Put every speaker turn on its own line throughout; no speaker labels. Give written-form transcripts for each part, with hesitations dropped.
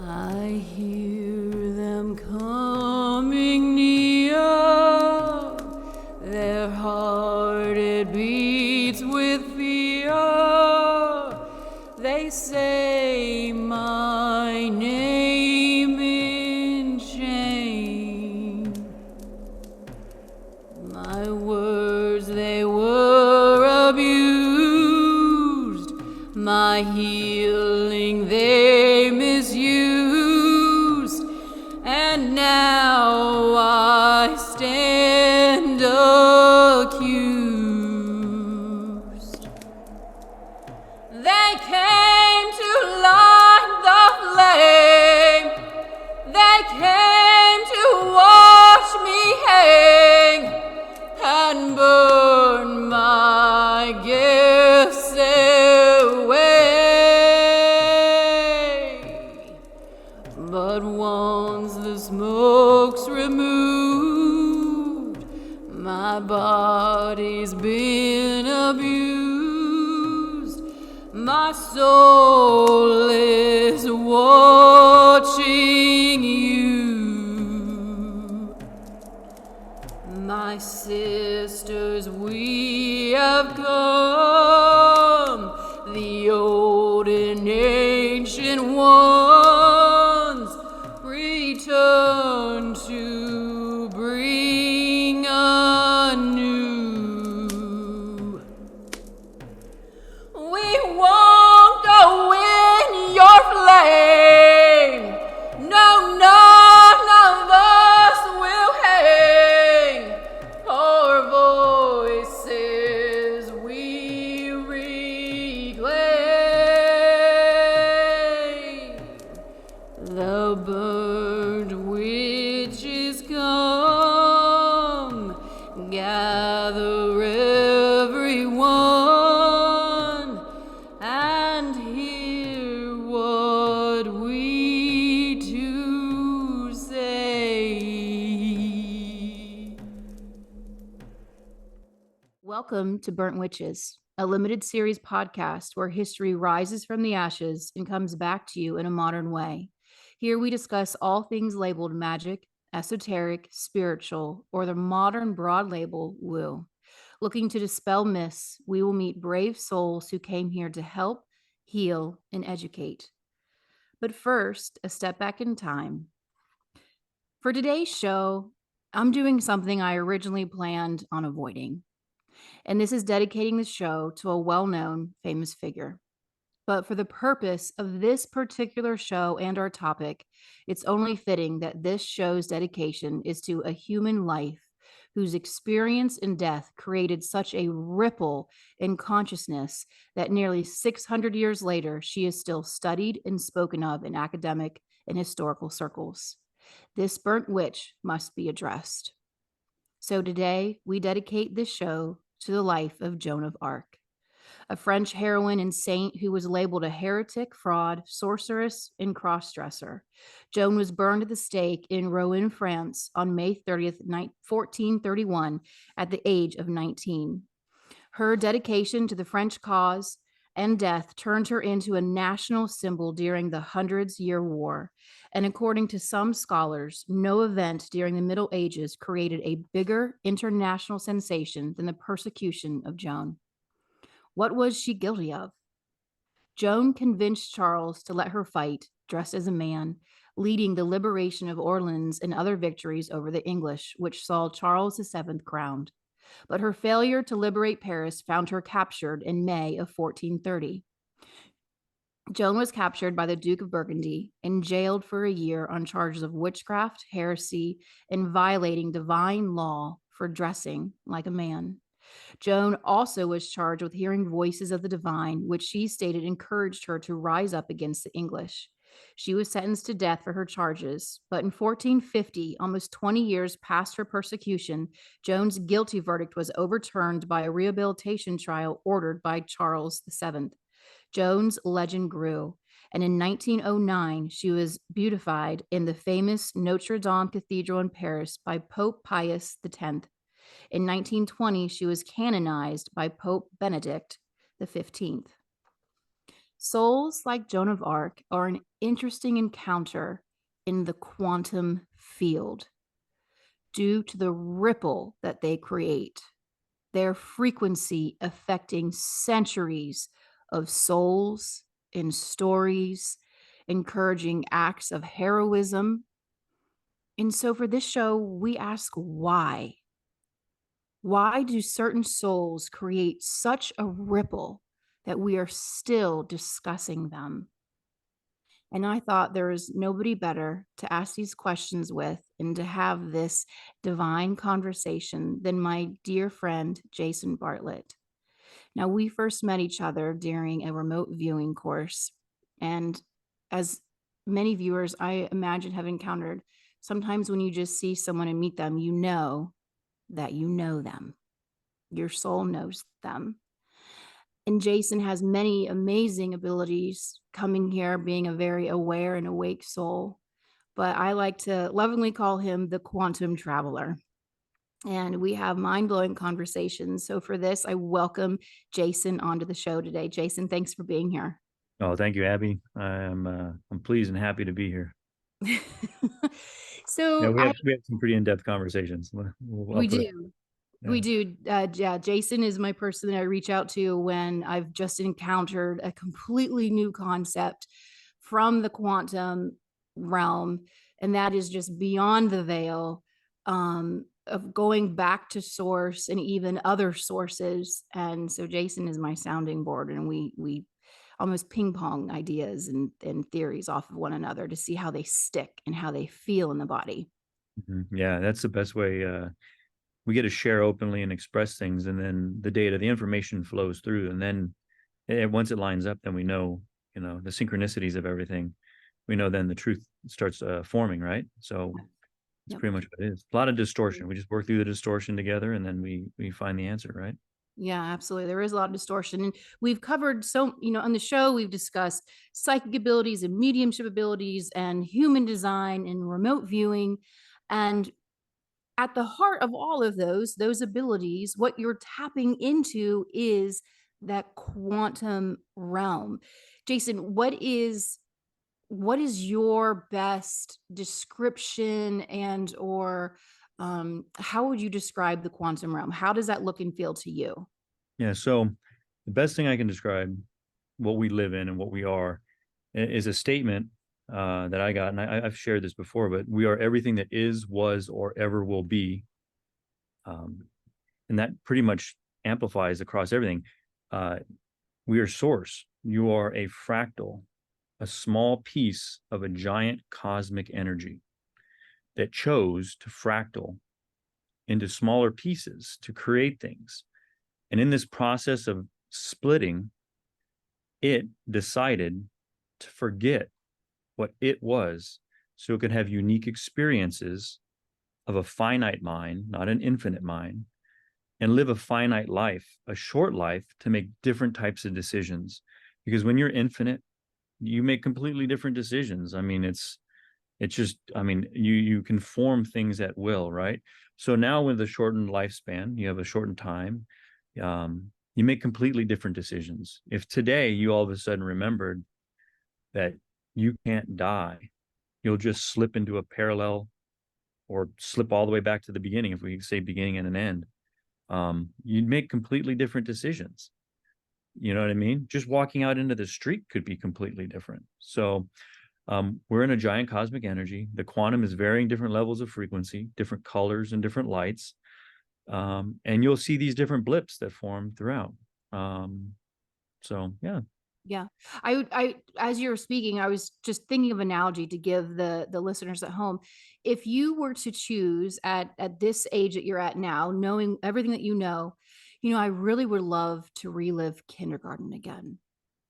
I hear them coming near, their heart it beats with fear. They say my name in shame. My words they were abused, my healing they misused, and now I stand accused. They came to light the flame, they came to watch me hang and burn my gifts away. But once the smoke's removed, my body's been abused. My soul is watching you. My sisters, we have come, the old and ancient ones, return to bring anew. We won't go in your flame, no, none of us will hang. Our voices we reclaim. The burned witches come, gather everyone, and hear what we do say.
Welcome to Burnt Witches, a limited series podcast where history rises from the ashes and comes back to you in a modern way. Here we discuss all things labeled magic, esoteric, spiritual, or the modern broad label woo. Looking to dispel myths, we will meet brave souls who came here to help, heal, and educate. But first, a step back in time. For today's show, I'm doing something I originally planned on avoiding. And this is dedicating the show to a well-known famous figure. But for the purpose of this particular show and our topic, it's only fitting that this show's dedication is to a human life whose experience in death created such a ripple in consciousness that nearly 600 years later, she is still studied and spoken of in academic and historical circles. This burnt witch must be addressed. So today, we dedicate this show to the life of Joan of Arc, a French heroine and saint who was labeled a heretic, fraud, sorceress, and cross-dresser. Joan was burned at the stake in Rouen, France on May 30th, 1431 at the age of 19. Her dedication to the French cause and death turned her into a national symbol during the Hundreds-Year War. And according to some scholars, no event during the Middle Ages created a bigger international sensation than the persecution of Joan. What was she guilty of? Joan convinced Charles to let her fight, dressed as a man, leading the liberation of Orleans and other victories over the English, which saw Charles VII crowned. But her failure to liberate Paris found her captured in May of 1430. Joan was captured by the Duke of Burgundy and jailed for a year on charges of witchcraft, heresy, and violating divine law for dressing like a man. Joan also was charged with hearing voices of the divine, which she stated encouraged her to rise up against the English. She was sentenced to death for her charges, but in 1450, almost 20 years past her persecution, Joan's guilty verdict was overturned by a rehabilitation trial ordered by Charles VII. Joan's legend grew, and in 1909, she was beatified in the famous Notre Dame Cathedral in Paris by Pope Pius X. In 1920, she was canonized by Pope Benedict XV. Souls like Joan of Arc are an interesting encounter in the quantum field due to the ripple that they create, their frequency affecting centuries of souls in stories, encouraging acts of heroism. And so for this show, we ask why. Why do certain souls create such a ripple that we are still discussing them? And I thought there was nobody better to ask these questions with and to have this divine conversation than my dear friend, Jasen Bartlett. Now, we first met each other during a remote viewing course. And as many viewers, I imagine, have encountered, sometimes when you just see someone and meet them, you know that you know them. Your soul knows them. And Jasen has many amazing abilities coming here, being a very aware and awake soul. But I like to lovingly call him the quantum traveler. And we have mind blowing conversations. So for this, I welcome Jasen onto the show today. Jasen, thanks for being here.
Oh, thank you, Abby. I'm pleased and happy to be here.
So
Yeah, we have some pretty in-depth conversations.
we do.
Yeah.
We do. Yeah, Jasen is my person that I reach out to when I've just encountered a completely new concept from the quantum realm, and that is just beyond the veil, of going back to source and even other sources. And so Jasen is my sounding board, and we almost ping pong ideas and theories off of one another to see how they stick and how they feel in the body.
Yeah, that's the best way. We get to share openly and express things, and then the data, the information flows through, and then once it lines up, then we know, the synchronicities of everything. We know then the truth starts forming, right? So it's
Yep.
pretty much what it is. A lot of distortion. We just work through the distortion together, and then we find the answer, right?
Yeah, absolutely. There is a lot of distortion. And we've covered on the show, we've discussed psychic abilities and mediumship abilities and human design and remote viewing. And at the heart of all of those abilities, what you're tapping into is that quantum realm. Jasen, what is your best description and or how would you describe the quantum realm? How does that look and feel to you?
Yeah. So the best thing I can describe what we live in and what we are is a statement that I got, and I've shared this before, but we are everything that is, was, or ever will be. And that pretty much amplifies across everything. We are source. You are a fractal, a small piece of a giant cosmic energy that chose to fractal into smaller pieces to create things. And in this process of splitting, it decided to forget what it was so it could have unique experiences of a finite mind, not an infinite mind, and live a finite life, a short life, to make different types of decisions. Because when you're infinite, you make completely different decisions. I mean, it's just, I mean, you can form things at will, right? So now with a shortened lifespan, you have a shortened time, you make completely different decisions. If today you all of a sudden remembered that you can't die, you'll just slip into a parallel or slip all the way back to the beginning, if we say beginning and an end. You'd make completely different decisions. You know what I mean? Just walking out into the street could be completely different. So we're in a giant cosmic energy. The quantum is varying different levels of frequency, different colors and different lights. And you'll see these different blips that form throughout. So yeah.
Yeah. I as you were speaking, I was just thinking of an analogy to give the listeners at home. If you were to choose at this age that you're at now, knowing everything that I really would love to relive kindergarten again.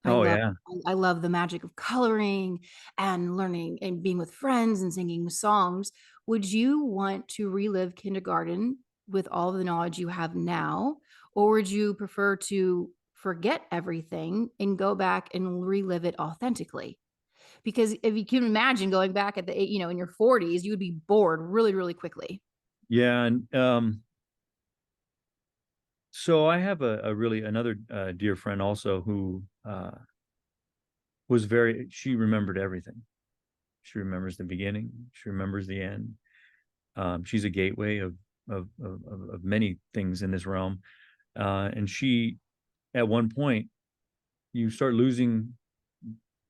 I
Oh
love
yeah.
I love the magic of coloring and learning and being with friends and singing songs. Would you want to relive kindergarten with all the knowledge you have now, or would you prefer to forget everything and go back and relive it authentically? Because if you can imagine going back at in your 40s, you would be bored really, really quickly.
Yeah. And so I have a really another dear friend also who she remembered everything. She remembers the beginning. She remembers the end. She's a gateway of many things in this realm. And she, at one point, you start losing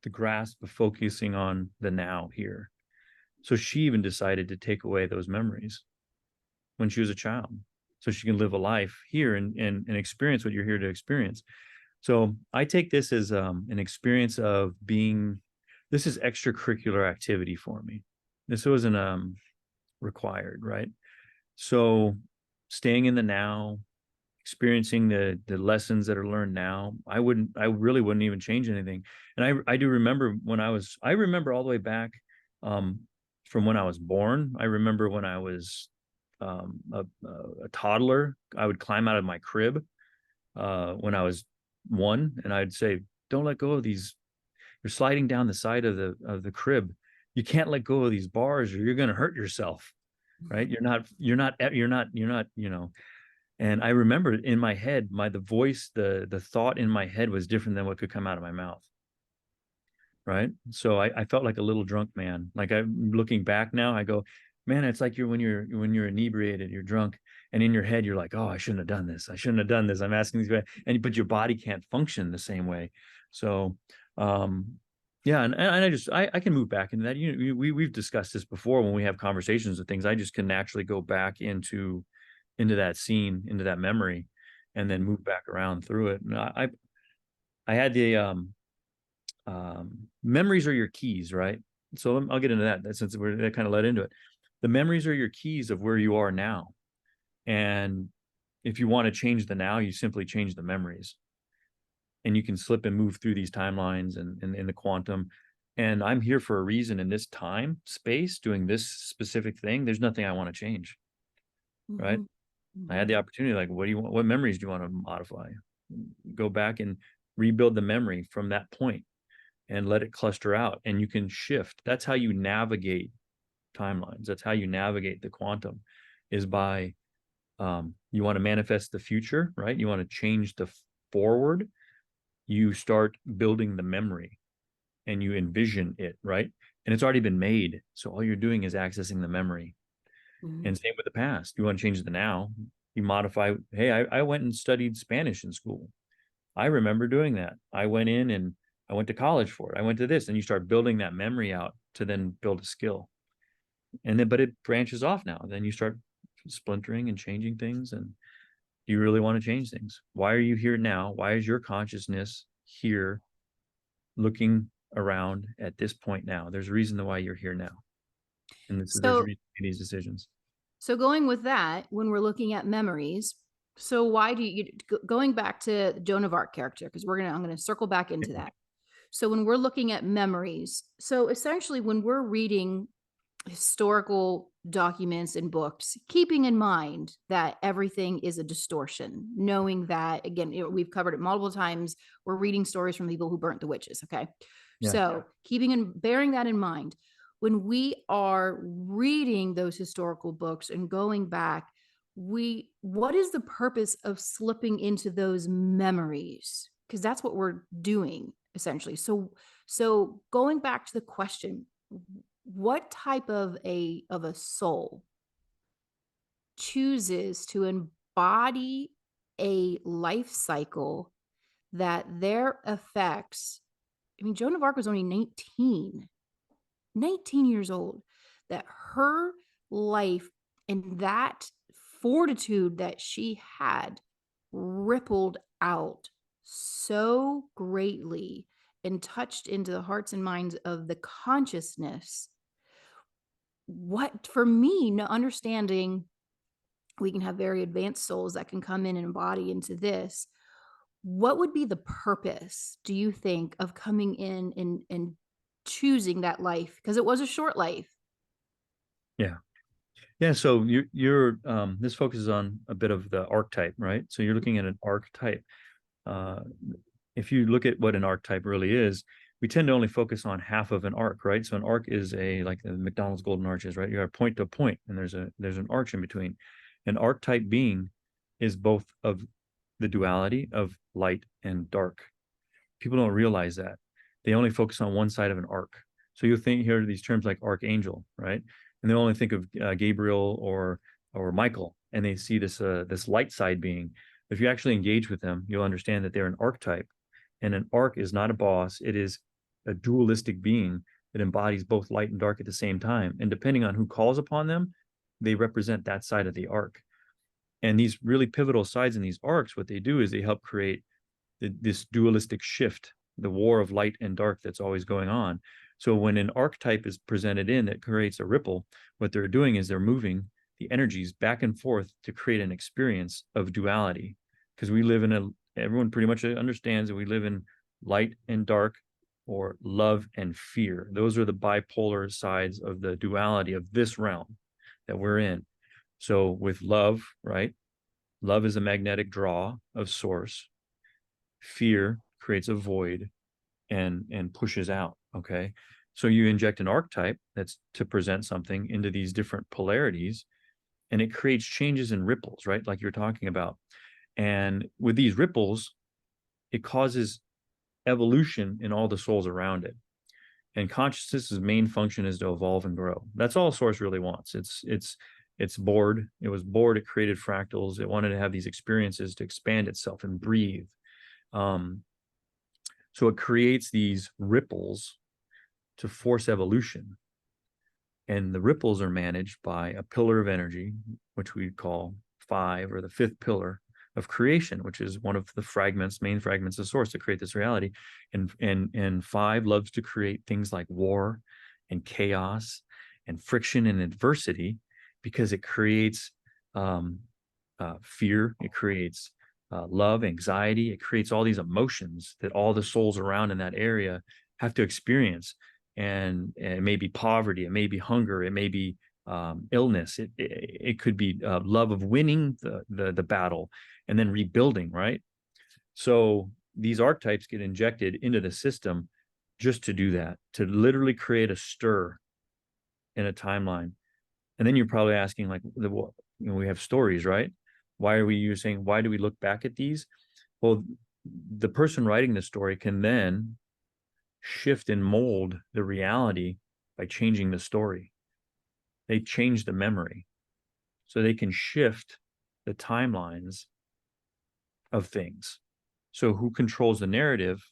the grasp of focusing on the now here. So she even decided to take away those memories when she was a child, so she can live a life here and experience what you're here to experience. So I take this as an experience of being, this is extracurricular activity for me. This wasn't required, right? So staying in the now, experiencing the lessons that are learned now, I really wouldn't even change anything. And I do remember I remember all the way back from when I was born. I remember when I was a toddler, I would climb out of my crib when I was 1, and I'd say, don't let go of these. You're sliding down the side of the crib. You can't let go of these bars or you're going to hurt yourself, right? You're not, and I remember in my head, the voice, the thought in my head was different than what could come out of my mouth. Right. So I felt like a little drunk man. Like, I'm looking back now, I go, man, it's like when you're inebriated, you're drunk, and in your head, you're like, oh, I shouldn't have done this. I shouldn't have done this. I'm asking these questions, but your body can't function the same way. So, yeah. And I can move back into that. We've discussed this before when we have conversations with things. I just can naturally go back into that scene, into that memory, and then move back around through it. And I had the, memories are your keys, right? So I'll get into that since that kind of led into it. The memories are your keys of where you are now. And if you want to change the now, you simply change the memories. And you can slip and move through these timelines and in the quantum. And I'm here for a reason in this time, space, doing this specific thing. There's nothing I want to change. Right? Mm-hmm. I had the opportunity, like, what do you want? What memories do you want to modify? Go back and rebuild the memory from that point and let it cluster out, and you can shift. That's how you navigate timelines. That's how you navigate the quantum, is by you want to manifest the future, right? You want to change the forward. You start building the memory and you envision it, right? And it's already been made. So all you're doing is accessing the memory. Mm-hmm. And same with the past. You want to change the now, you modify. Hey, I went and studied Spanish in school. I remember doing that. I went in and I went to college for it. I went to this, and you start building that memory out to then build a skill. And then, but it branches off now. Then you start splintering and changing things. And do you really want to change things? Why are you here now? Why is your consciousness here looking around at this point now? There's a reason why you're here now. And there's a reason for these decisions.
So going with that, when we're looking at memories, so why do you, going back to Joan of Arc character, because I'm going to circle back into that. So when we're looking at memories, so essentially when we're reading historical documents and books, keeping in mind that everything is a distortion, knowing that, again, we've covered it multiple times, we're reading stories from people who burnt the witches. Okay. Yeah. So bearing that in mind, when we are reading those historical books and going back, what is the purpose of slipping into those memories? Because that's what we're doing essentially. So going back to the question, what type of a soul chooses to embody a life cycle that their effects, I mean, Joan of Arc was only 19 years old, that her life and that fortitude that she had rippled out so greatly and touched into the hearts and minds of the consciousness. What, for me, understanding we can have very advanced souls that can come in and embody into this, what would be the purpose, do you think, of coming in and choosing that life? Because it was a short life.
Yeah. So you're this focuses on a bit of the archetype, right? So you're looking at an archetype. If you look at what an archetype really is, we tend to only focus on half of an arc, right? So an arc is like the McDonald's golden arches, right? You have point to point, and there's an arch in between. An archetype being is both of the duality of light and dark. People don't realize that. they only focus on one side of an arc. So you'll hear these terms like archangel, right? And they only think of Gabriel or Michael, and they see this light side being. If you actually engage with them, you'll understand that they're an archetype, and an arc is not a boss. It is a dualistic being that embodies both light and dark at the same time. And depending on who calls upon them, they represent that side of the arc. And these really pivotal sides in these arcs, what they do is they help create this dualistic shift, the war of light and dark that's always going on. So when an archetype is presented in that creates a ripple, what they're doing is they're moving the energies back and forth to create an experience of duality. Because we live in everyone pretty much understands that we live in light and dark, or love and fear. Those are the bipolar sides of the duality of this realm that we're in. So with love, right? Love is a magnetic draw of source. Fear creates a void and pushes out. Okay. So you inject an archetype that's to present something into these different polarities, and it creates changes in ripples, right? Like you're talking about. And with these ripples, it causes evolution in all the souls around it. And consciousness's main function is to evolve and grow. That's all Source really wants. It's bored. It was bored. It created fractals. It wanted to have these experiences to expand itself and breathe. So it creates these ripples to force evolution. And the ripples are managed by a pillar of energy, which we call 5, or the 5th pillar of creation, which is one of the main fragments of Source to create this reality. And 5 loves to create things like war and chaos and friction and adversity, because it creates fear, it creates love, anxiety, it creates all these emotions that all the souls around in that area have to experience. And it may be poverty, it may be hunger, it may be illness, it could be love of winning the battle and then rebuilding, right? So these archetypes get injected into the system just to do that, to literally create a stir in a timeline. And then you're probably asking, like, we have stories, right? Why do we look back at these? Well, the person writing the story can then shift and mold the reality by changing the story. They change the memory, so they can shift the timelines of things. So who controls the narrative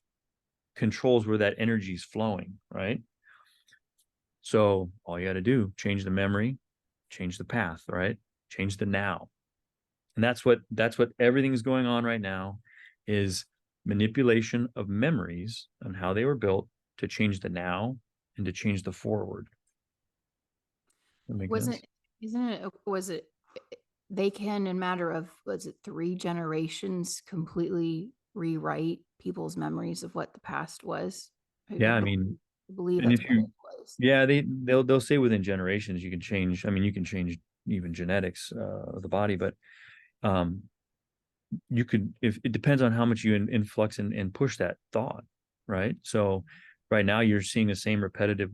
controls where that energy is flowing, right? So all you got to do, change the memory, change the path, right? Change the now. And that's what everything's going on right now, is manipulation of memories and how they were built to change the now and to change the forward.
They can, in matter of, 3 generations, completely rewrite people's memories of what the past was?
Yeah, I believe
that's what it was.
Yeah, they'll say within generations you can change. You can change even genetics of the body, but you could, if it depends on how much you influx and push that thought, right? So right now you're seeing the same repetitive,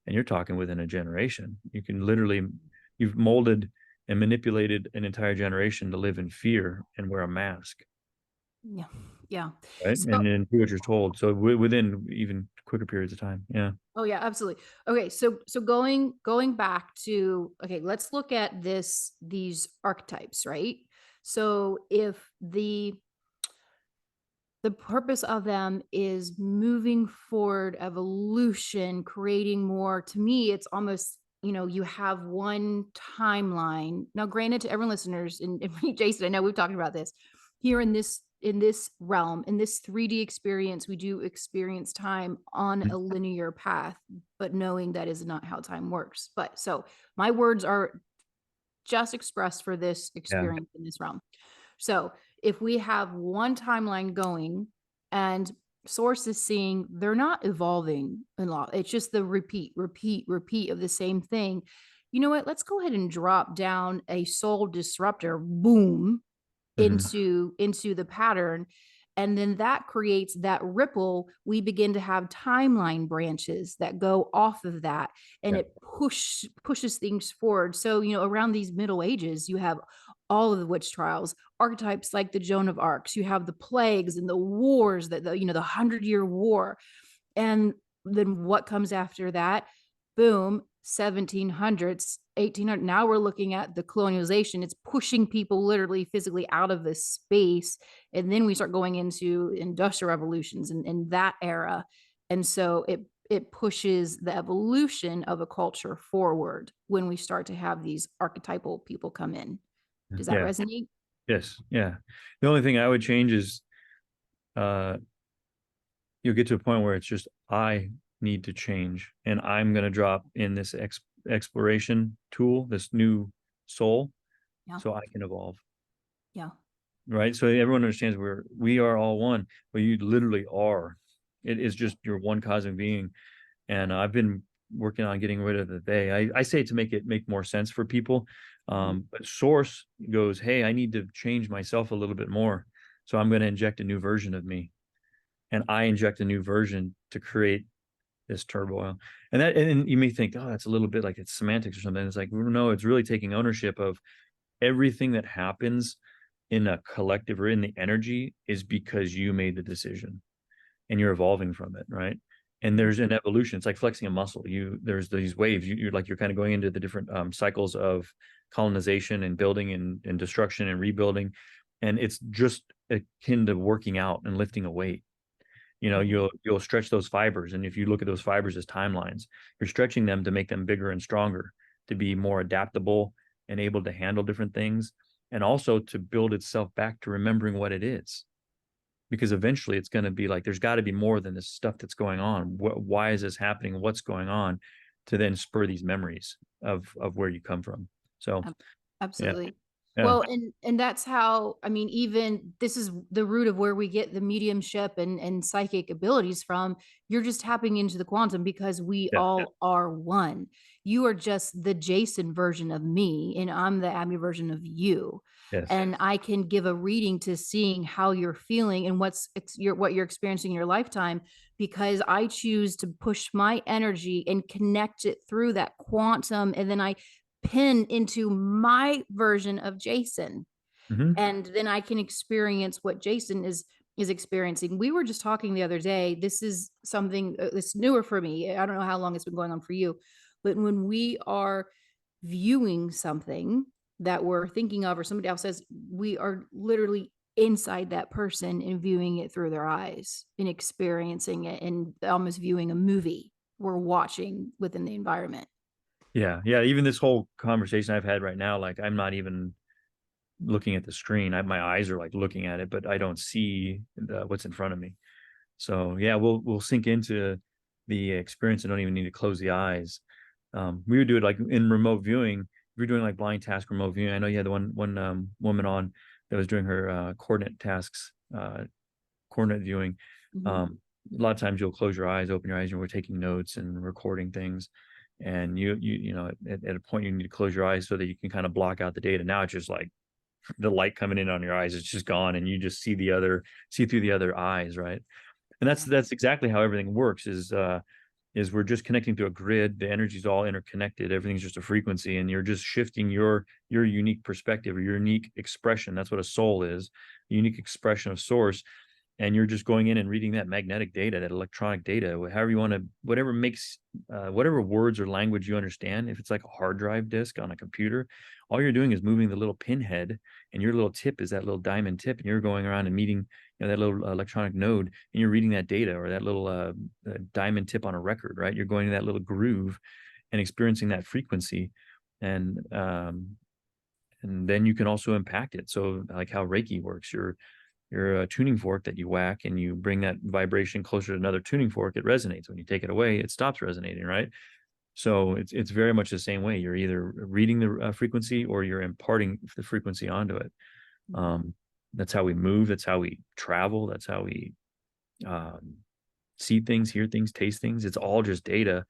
and you're talking within a generation. You can literally, you've molded and manipulated an entire generation to live in fear and wear a mask.
Yeah.
Right. So, and then do what you're told. So within even quicker periods of time. Yeah.
Oh yeah, absolutely. Okay. So going back to, okay, let's look at these archetypes, right? So if the purpose of them is moving forward, evolution, creating more, to me, it's almost, you have one timeline. Now, granted, to everyone listeners, and Jason, I know we've talked about this here in this realm, in this 3D experience, we do experience time on a linear path, but knowing that is not how time works. But so my words are just expressed for this experience in this realm. So if we have one timeline going and Source is seeing they're not evolving a lot, it's just the repeat of the same thing. You know what? Let's go ahead and drop down a soul disruptor, boom, into the pattern. And then that creates that ripple. We begin to have timeline branches that go off of that, and it pushes things forward. So, around these Middle Ages, you have all of the witch trials, archetypes like the Joan of Arcs, you have the plagues and the wars, the 100-year war. And then what comes after that? Boom, 1700s, 1800. Now we're looking at the colonialization. It's pushing people literally physically out of this space. And then we start going into industrial revolutions and that era. And so it pushes the evolution of a culture forward when we start to have these archetypal people come in. Does that
Yeah.
resonate?
Yes. Yeah. The only thing I would change is you'll get to a point where it's just, I need to change, and I'm going to drop in this exploration tool, this new soul, so I can evolve.
Yeah.
Right. So everyone understands we are all one, but you literally are. It is just you're one cosmic being. And I've been working on getting rid of the they. I say to make more sense for people. But source goes, hey, I need to change myself a little bit more. So I'm going to inject a new version of me. And I inject a new version to create this turmoil. And you may think, oh, that's a little bit like it's semantics or something. It's like, no, it's really taking ownership of everything that happens in a collective or in the energy is because you made the decision and you're evolving from it, right? And there's an evolution. It's like flexing a muscle. There's these waves. You're kind of going into the different cycles of colonization and building and destruction and rebuilding. And it's just akin to working out and lifting a weight. You'll stretch those fibers. And if you look at those fibers as timelines, you're stretching them to make them bigger and stronger, to be more adaptable and able to handle different things, and also to build itself back to remembering what it is. Because eventually it's going to be like, there's got to be more than this stuff that's going on. Why is this happening? What's going on? To then spur these memories of where you come from. So
absolutely.
Yeah.
Well, and that's how, I mean, even this is the root of where we get the mediumship and psychic abilities from. You're just tapping into the quantum because we all are one. You are just the Jasen version of me, and I'm the Abby version of you.
Yes.
And I can give a reading to seeing how you're feeling and what you're experiencing in your lifetime, because I choose to push my energy and connect it through that quantum, and then I pin into my version of Jasen. And then I can experience what Jasen is experiencing. We were just talking the other day. This is something that's newer for me. I don't know how long it's been going on for you, but when we are viewing something that we're thinking of, or somebody else says, we are literally inside that person and viewing it through their eyes and experiencing it and almost viewing a movie we're watching within the environment.
Yeah. Even this whole conversation I've had right now, like I'm not even looking at the screen. My eyes are like looking at it, but I don't see what's in front of me. So yeah, we'll sink into the experience and don't even need to close the eyes. We would do it like in remote viewing. If you're doing like blind task remote viewing, I know you had one woman on that was doing her coordinate tasks, coordinate viewing. A lot of times you'll close your eyes, open your eyes, and we're taking notes and recording things. And you know, at a point you need to close your eyes so that you can kind of block out the data. Now it's just like the light coming in on your eyes, it's just gone, and you just see through the other eyes, right? And that's exactly how everything works. Is we're just connecting to a grid. The energy's all interconnected. Everything's just a frequency, and you're just shifting your unique perspective or your unique expression. That's what a soul is, a unique expression of source. And you're just going in and reading that magnetic data, that electronic data, however you want to, whatever makes, whatever words or language you understand. If it's like a hard drive disk on a computer, all you're doing is moving the little pinhead, and your little tip is that little diamond tip, and you're going around and meeting, that little electronic node, and you're reading that data, or that little diamond tip on a record, right? You're going to that little groove and experiencing that frequency, and then you can also impact it. So like how Reiki works, you're a tuning fork that you whack, and you bring that vibration closer to another tuning fork. It resonates. When you take it away, it stops resonating, right? So it's very much the same way. You're either reading the frequency, or you're imparting the frequency onto it. That's how we move. That's how we travel. That's how we see things, hear things, taste things. It's all just data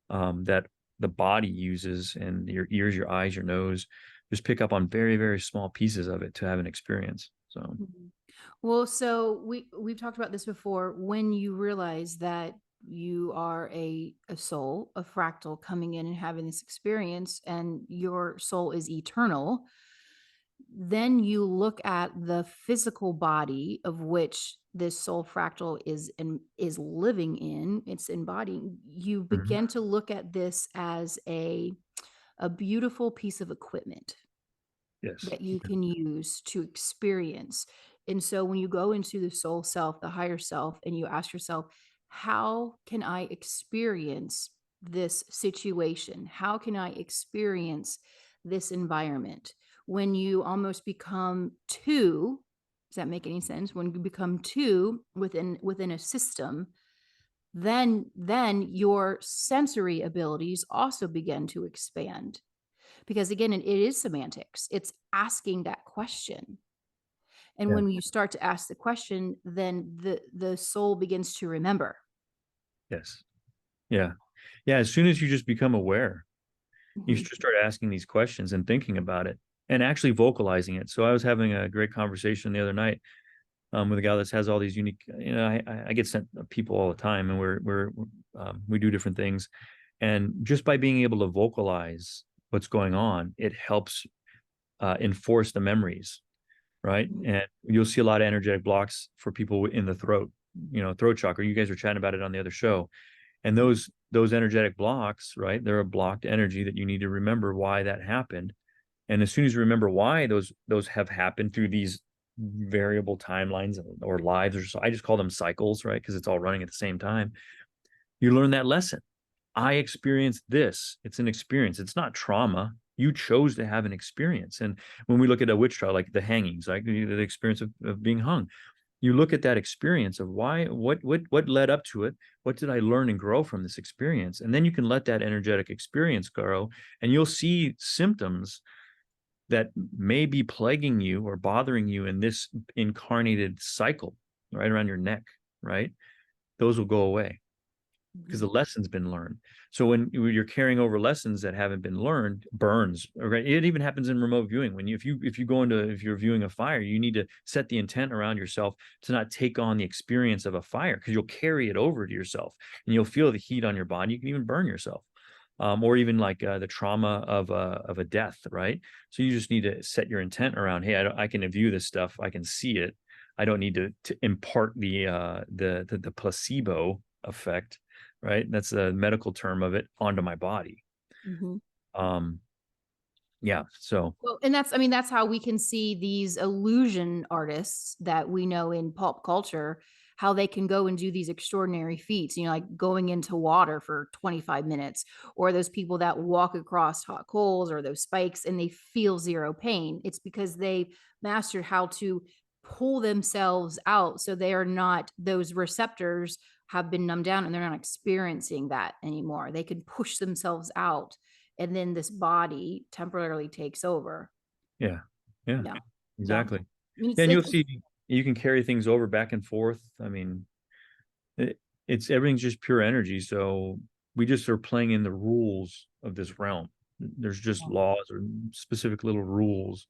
that the body uses, and your ears, your eyes, your nose just pick up on very, very small pieces of it to have an experience. So.
Well, so we've talked about this before. When you realize that you are a soul, a fractal coming in and having this experience, and your soul is eternal, then you look at the physical body of which this soul fractal is living in, it's embodying. You
Mhm.
begin to look at this as a beautiful piece of equipment
Yes.
that you can use to experience. And so when you go into the soul self, the higher self, and you ask yourself, how can I experience this situation? How can I experience this environment? When you almost become two, does that make any sense? When you become two within a system, then your sensory abilities also begin to expand, because again, it is semantics. It's asking that question. And
Yeah.
when you start to ask the question, then the soul begins to remember.
Yes. Yeah. Yeah. As soon as you just become aware, you
Mhm.
should start asking these questions and thinking about it and actually vocalizing it. So I was having a great conversation the other night with a guy that has all these unique, I get sent people all the time, and we do different things. And just by being able to vocalize what's going on, it helps enforce the memories, right?
Mhm.
And you'll see a lot of energetic blocks for people in the throat, throat chakra. You guys were chatting about it on the other show. And those energetic blocks, right? They're a blocked energy that you need to remember why that happened. And as soon as you remember why those have happened through these variable timelines or lives, or so, I just call them cycles, right? Because it's all running at the same time. You learn that lesson. I experienced this. It's an experience. It's not trauma. You chose to have an experience. And when we look at a witch trial, like the hangings, like the experience of being hung, you look at that experience of why, what led up to it, what did I learn and grow from this experience, and then you can let that energetic experience grow, and you'll see symptoms that may be plaguing you or bothering you in this incarnated cycle right around your neck, right? Those will go away because the
Mhm.
lesson's been learned. So when you're carrying over lessons that haven't been learned, burns. Right? It even happens in remote viewing. When if you're viewing a fire, you need to set the intent around yourself to not take on the experience of a fire, because you'll carry it over to yourself and you'll feel the heat on your body. You can even burn yourself. Or even like the trauma of a death, right? So you just need to set your intent around, hey, I can view this stuff, I can see it. I don't need to impart the placebo effect, right? That's the medical term of it, onto my body.
Mhm.
Um, yeah. So
Well, and that's how we can see these illusion artists that we know in pop culture, how they can go and do these extraordinary feats, like going into water for 25 minutes, or those people that walk across hot coals or those spikes and they feel zero pain. It's because they mastered how to pull themselves out, so they are not, those receptors have been numbed down and they're not experiencing that anymore. They can push themselves out, and then this body temporarily takes over.
yeah, yeah,
Yeah. So, I
exactly.
mean,
And you'll
it's
see you can carry things over back and forth. I mean, it's everything's just pure energy. So we just are playing in the rules of this realm. There's just laws or specific little rules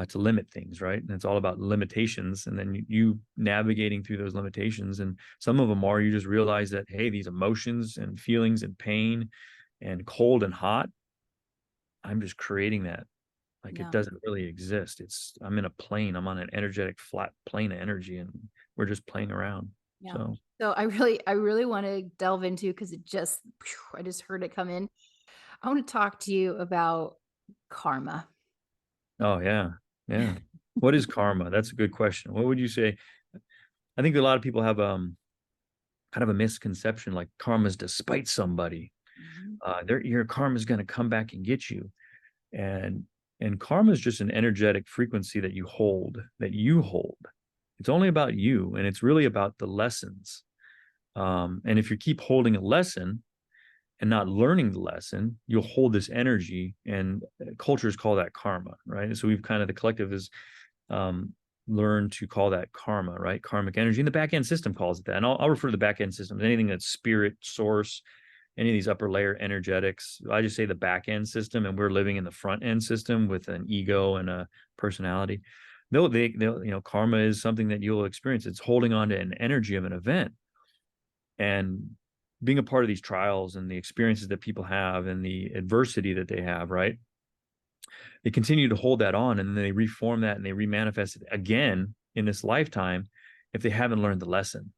to limit things, right? And it's all about limitations. And then you navigating through those limitations. And some of them are, you just realize that, hey, these emotions and feelings and pain and cold and hot, I'm just creating that. Like it
yeah.
doesn't really exist. I'm in a plane. I'm on an energetic flat plane of energy, and we're just playing around.
Yeah.
So,
So I really want to delve into, because I just heard it come in. I want to talk to you about karma.
oh yeah, yeah. What is karma? That's a good question. What would you say? I think a lot of people have kind of a misconception, like karma's despite somebody.
Mhm.
Your karma is going to come back and get you, and karma is just an energetic frequency that you hold. It's only about you, and it's really about the lessons. And if you keep holding a lesson and not learning the lesson, you'll hold this energy, and cultures call that karma, right? So we've kind of, the collective has um, learned to call that karma, right? Karmic energy, and the back end system calls it that. And I'll refer to the back end systems, anything that's spirit, source, any of these upper layer energetics. I just say the back end system, and we're living in the front end system with an ego and a personality. Karma is something that you'll experience. It's holding on to an energy of an event, and being a part of these trials and the experiences that people have and the adversity that they have, right? They continue to hold that on, and then they reform that and they remanifest it again in this lifetime if they haven't learned the lesson.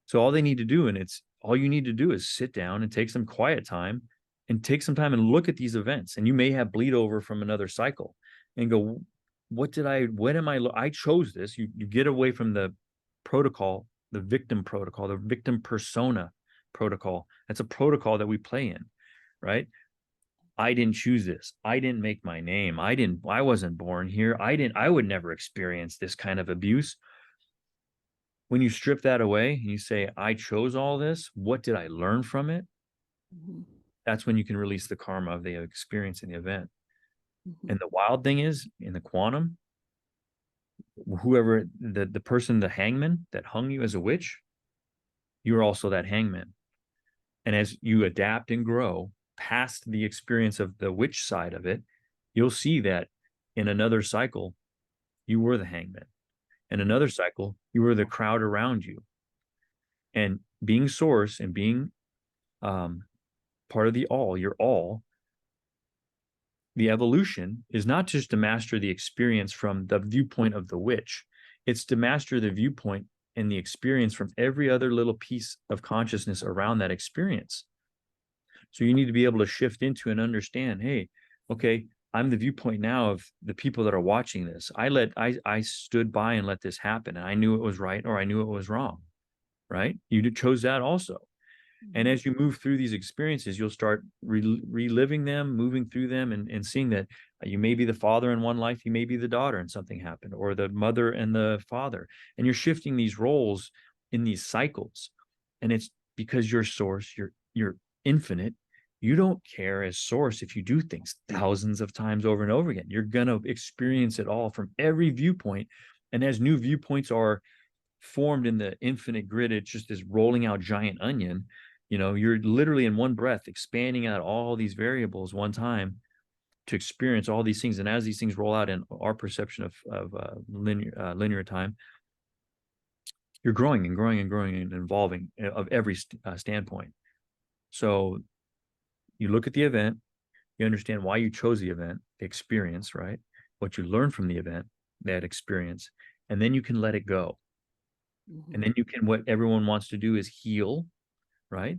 So all they need to do, and it's all you need to do, is sit down and take some quiet time and take some time and look at these events. And you may have bleed over from another cycle and go, what am I chose this. You get away from the protocol, the victim protocol, the victim persona protocol. That's a protocol that we play in, right? I didn't choose this. I didn't make my name. I wasn't born here. I would never experience this kind of abuse. When you strip that away and you say, I chose all this, what did I learn from it?
Mm-hmm.
That's when you can release the karma of the experience in the event.
Mm-hmm.
And the wild thing is, in the quantum, whoever the person, the hangman that hung you as a witch, you're also that hangman. And as you adapt and grow past the experience of the witch side of it, you'll see that in another cycle, you were the hangman. In another cycle, you were the crowd around you. And being source and being part of the all, you're all, the evolution is not just to master the experience from the viewpoint of the witch. It's to master the viewpoint and the experience from every other little piece of consciousness around that experience. So you need to be able to shift into and understand, hey, okay, I'm the viewpoint now of the people that are watching this. I stood by and let this happen, and I knew it was right or I knew it was wrong, right? You chose that also. And as you move through these experiences, you'll start reliving them, moving through them, and seeing that you may be the father in one life, you may be the daughter and something happened, or the mother and the father. And you're shifting these roles in these cycles. And it's because you're source, you're infinite. You don't care as source if you do things thousands of times over and over again. You're going to experience it all from every viewpoint. And as new viewpoints are formed in the infinite grid, it's just this rolling out giant onion. You're literally in one breath expanding out all these variables one time to experience all these things. And as these things roll out in our perception of linear time, you're growing and growing and growing and evolving of every standpoint. So you look at the event, you understand why you chose the event, the experience, right? What you learned from the event, that experience, and then you can let it go. Mm-hmm. And then what everyone wants to do is heal, right?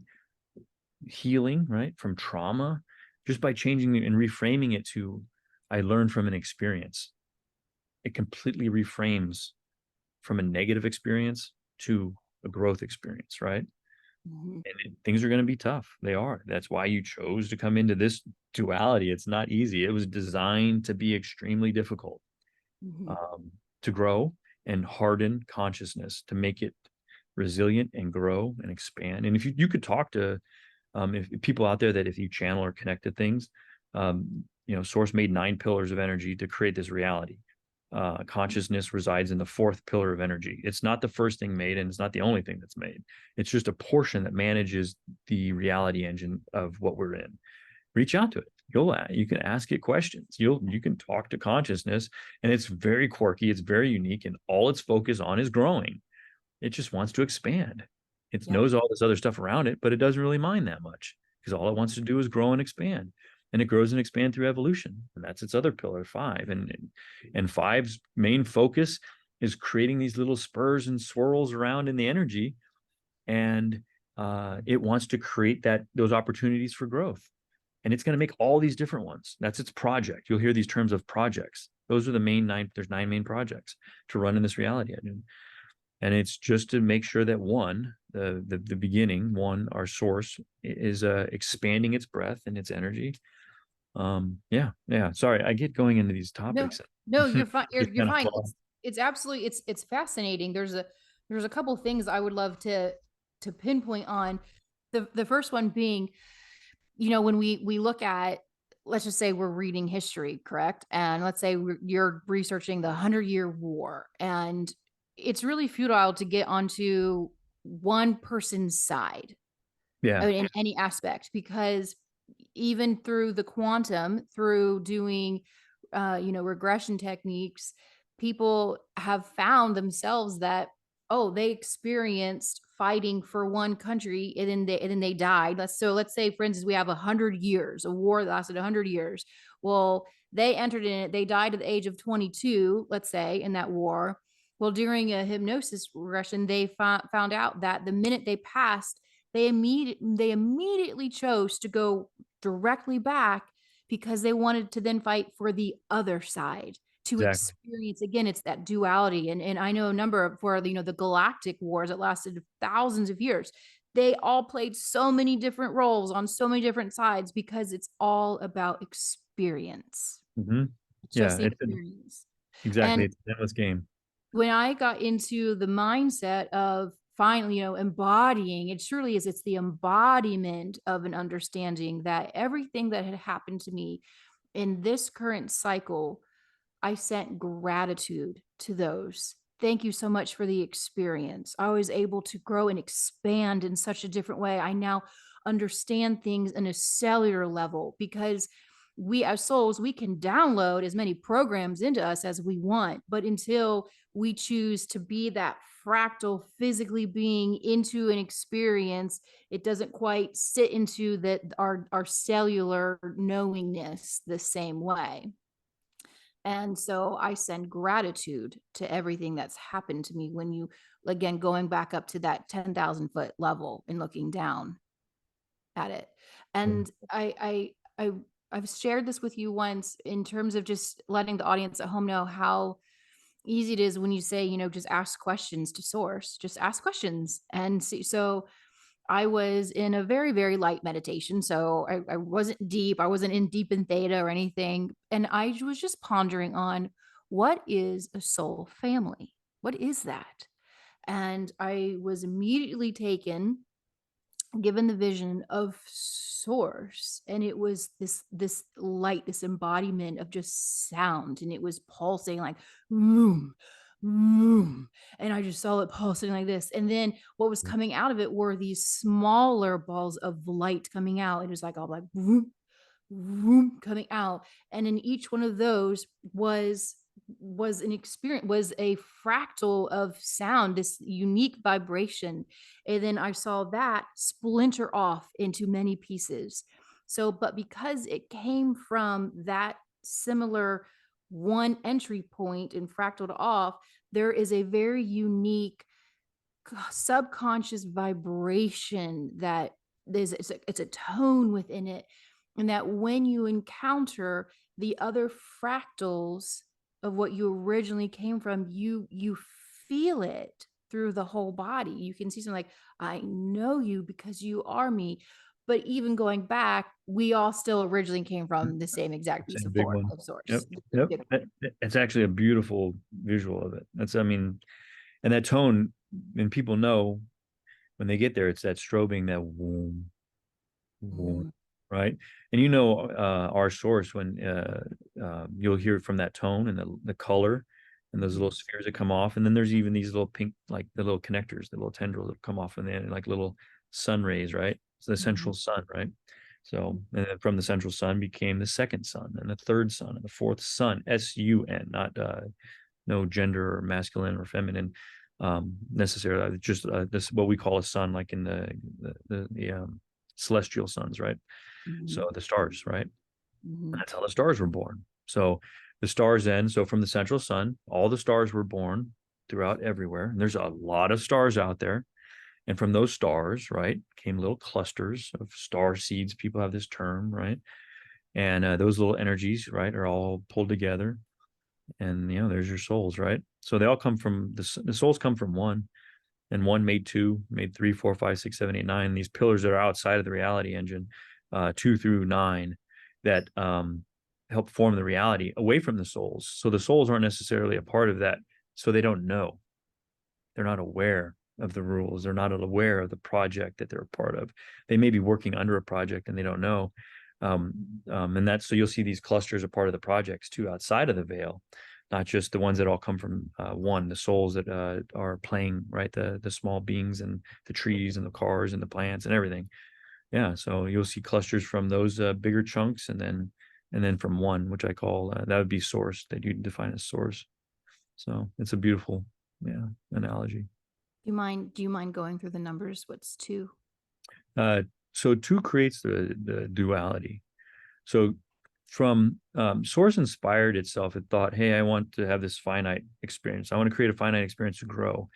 Healing, right? From trauma, just by changing and reframing it to, I learned from an experience. It completely reframes from a negative experience to a growth experience, right? Mm-hmm. And things are going to be tough. They are. That's why you chose to come into this duality. It's not easy. It was designed to be extremely difficult, mm-hmm. To grow and harden consciousness, to make it resilient and grow and expand. And if you could talk to if people out there that if you channel or connect to things, Source made 9 pillars of energy to create this reality. Consciousness resides in the 4th pillar of energy. It's not the first thing made, and it's not the only thing that's made. It's just a portion that manages the reality engine of what we're in. Reach out to it. You can ask it questions. You can talk to consciousness, and it's very quirky. It's very unique, and all it's focused on is growing. It just wants to expand. It knows all this other stuff around it, but it doesn't really mind that much because all it wants to do is grow and expand. And it grows and expands through evolution. And that's its other pillar, 5. And 5's main focus is creating these little spurs and swirls around in the energy. And it wants to create those opportunities for growth. And it's going to make all these different ones. That's its project. You'll hear these terms of projects. Those are the main 9. There's 9 main projects to run in this reality. And it's just to make sure that the beginning, our source is expanding its breath and its energy. Sorry, I get going into these topics.
No, you're fine. You're fine. It's absolutely, it's fascinating. There's a couple of things I would love to pinpoint on. The first one being, when we look at, let's just say we're reading history, correct? And let's say you're researching the 100-Year War, and it's really futile to get onto one person's side, in any aspect, because even through the quantum, through doing, regression techniques, people have found themselves that, they experienced fighting for one country and then they died. Let's say, for instance, we have 100 years, a war that lasted 100 years. Well, they entered in it, they died at the age of 22, let's say, in that war. Well, during a hypnosis regression, they found out that the minute they passed, they immediately chose to go directly back because they wanted to then fight for the other side to
Exactly.
experience again. It's that duality. And I know a number of for the galactic wars that lasted thousands of years. They all played so many different roles on so many different sides because it's all about experience.
Mm-hmm.
It's
Yeah,
just the experience.
exactly.
And
It's an endless game.
when I got into the mindset of finally, embodying, it truly is, it's the embodiment of an understanding that everything that had happened to me in this current cycle, I sent gratitude to those. Thank you so much for the experience. I was able to grow and expand in such a different way. I now understand things in a cellular level because we as souls, we can download as many programs into us as we want, but until we choose to be that fractal physically being into an experience, it doesn't quite sit into that our cellular knowingness the same way. And so I send gratitude to everything that's happened to me when you, again, going back up to that 10,000-foot level and looking down at it. And I've shared this with you once in terms of just letting the audience at home know how easy it is when you say, just ask questions to source, just ask questions and see. So I was in a very, very light meditation. So I wasn't deep. I wasn't in deep in theta or anything. And I was just pondering on what is a soul family? What is that? And I was immediately given the vision of source, and it was this light, this embodiment of just sound, and it was pulsing like boom, boom, and I just saw it pulsing like this. And then what was coming out of it were these smaller balls of light coming out. It was like all like boom, boom, coming out, and in each one of those was an experience, was a fractal of sound, this unique vibration. And then I saw that splinter off into many pieces. So, but because it came from that similar one entry point and fractaled off, there is a very unique subconscious vibration that it's a tone within it. And that when you encounter the other fractals of what you originally came from, you feel it through the whole body. You can see something like, I know you because you are me. But even going back, we all still originally came from the same exact piece
Same
of
big
force
one.
of source.
Yep. Yep. It's actually a beautiful visual of it. And that tone, and people know when they get there, it's that strobing, that womb, womb, right? And our source when you'll hear it from that tone and the color and those little spheres that come off. And then there's even these little pink, like the little connectors, the little tendrils that come off in the end, like little sun rays, right? It's the central sun, right? So, and then from the central sun became the second sun and the third sun and the fourth sun, sun, not no gender or masculine or feminine necessarily, just this what we call a sun, like in the celestial suns, right? So the stars, right? That's how the stars were born. So the stars then, so from the central sun, all the stars were born throughout everywhere. And there's a lot of stars out there. And from those stars, right, came little clusters of star seeds. People have this term, right? And those little energies, right, are all pulled together. And, there's your souls, right? So they all come from, the souls come from one. And one made two, made 3, 4, 5, 6, 7, 8, 9. These pillars that are outside of the reality engine, 2 through 9, that help form the reality away from the souls. So the souls aren't necessarily a part of that. So they don't know. They're not aware of the rules. They're not aware of the project that they're a part of. They may be working under a project and they don't know. And that's, so you'll see these clusters are part of the projects too, outside of the veil, not just the ones that all come from one, the souls that are playing, right? The small beings and the trees and the cars and the plants and everything. Yeah. So you'll see clusters from those bigger chunks, and then from one, which I call, that would be source, that you define as source. So it's a beautiful, analogy.
Do you mind going through the numbers? What's 2?
So 2 creates the duality. So Source inspired itself. It thought, hey, I want to have this finite experience. I want to create a finite experience to grow.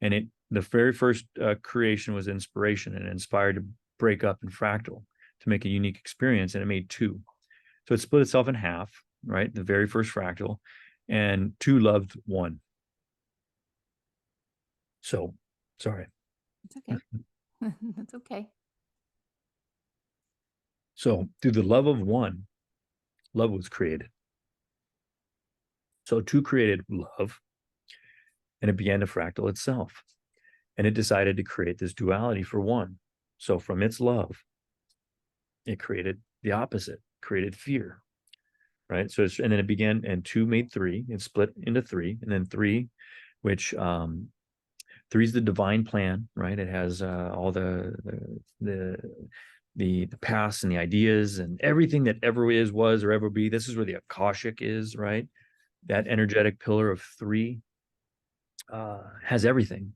And the very first creation was inspiration, and inspired to break up in fractal to make a unique experience. And it made two. So it split itself in half, right? The very first fractal, and two loved one. So, sorry.
It's okay. That's okay.
So through the love of one, love was created. So two created love, and it began to fractal itself. And it decided to create this duality for one. So from its love, it created the opposite, created fear, right? So and then it began, and two made three. It split into three, and then three, which three is the divine plan, right? It has all the past and the ideas and everything that ever is, was, or ever be. This is where the Akashic is, right? That energetic pillar of three has everything.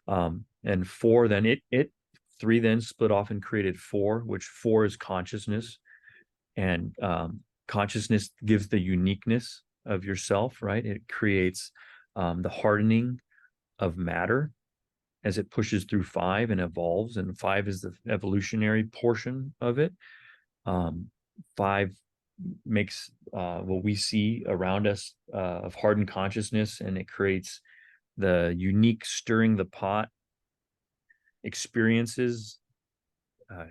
And four, then three then split off and created four, which four is consciousness. And consciousness gives the uniqueness of yourself, right? It creates the hardening of matter as it pushes through five and evolves. And five is the evolutionary portion of it. Five makes what we see around us of hardened consciousness, and it creates the unique stirring the pot experiences.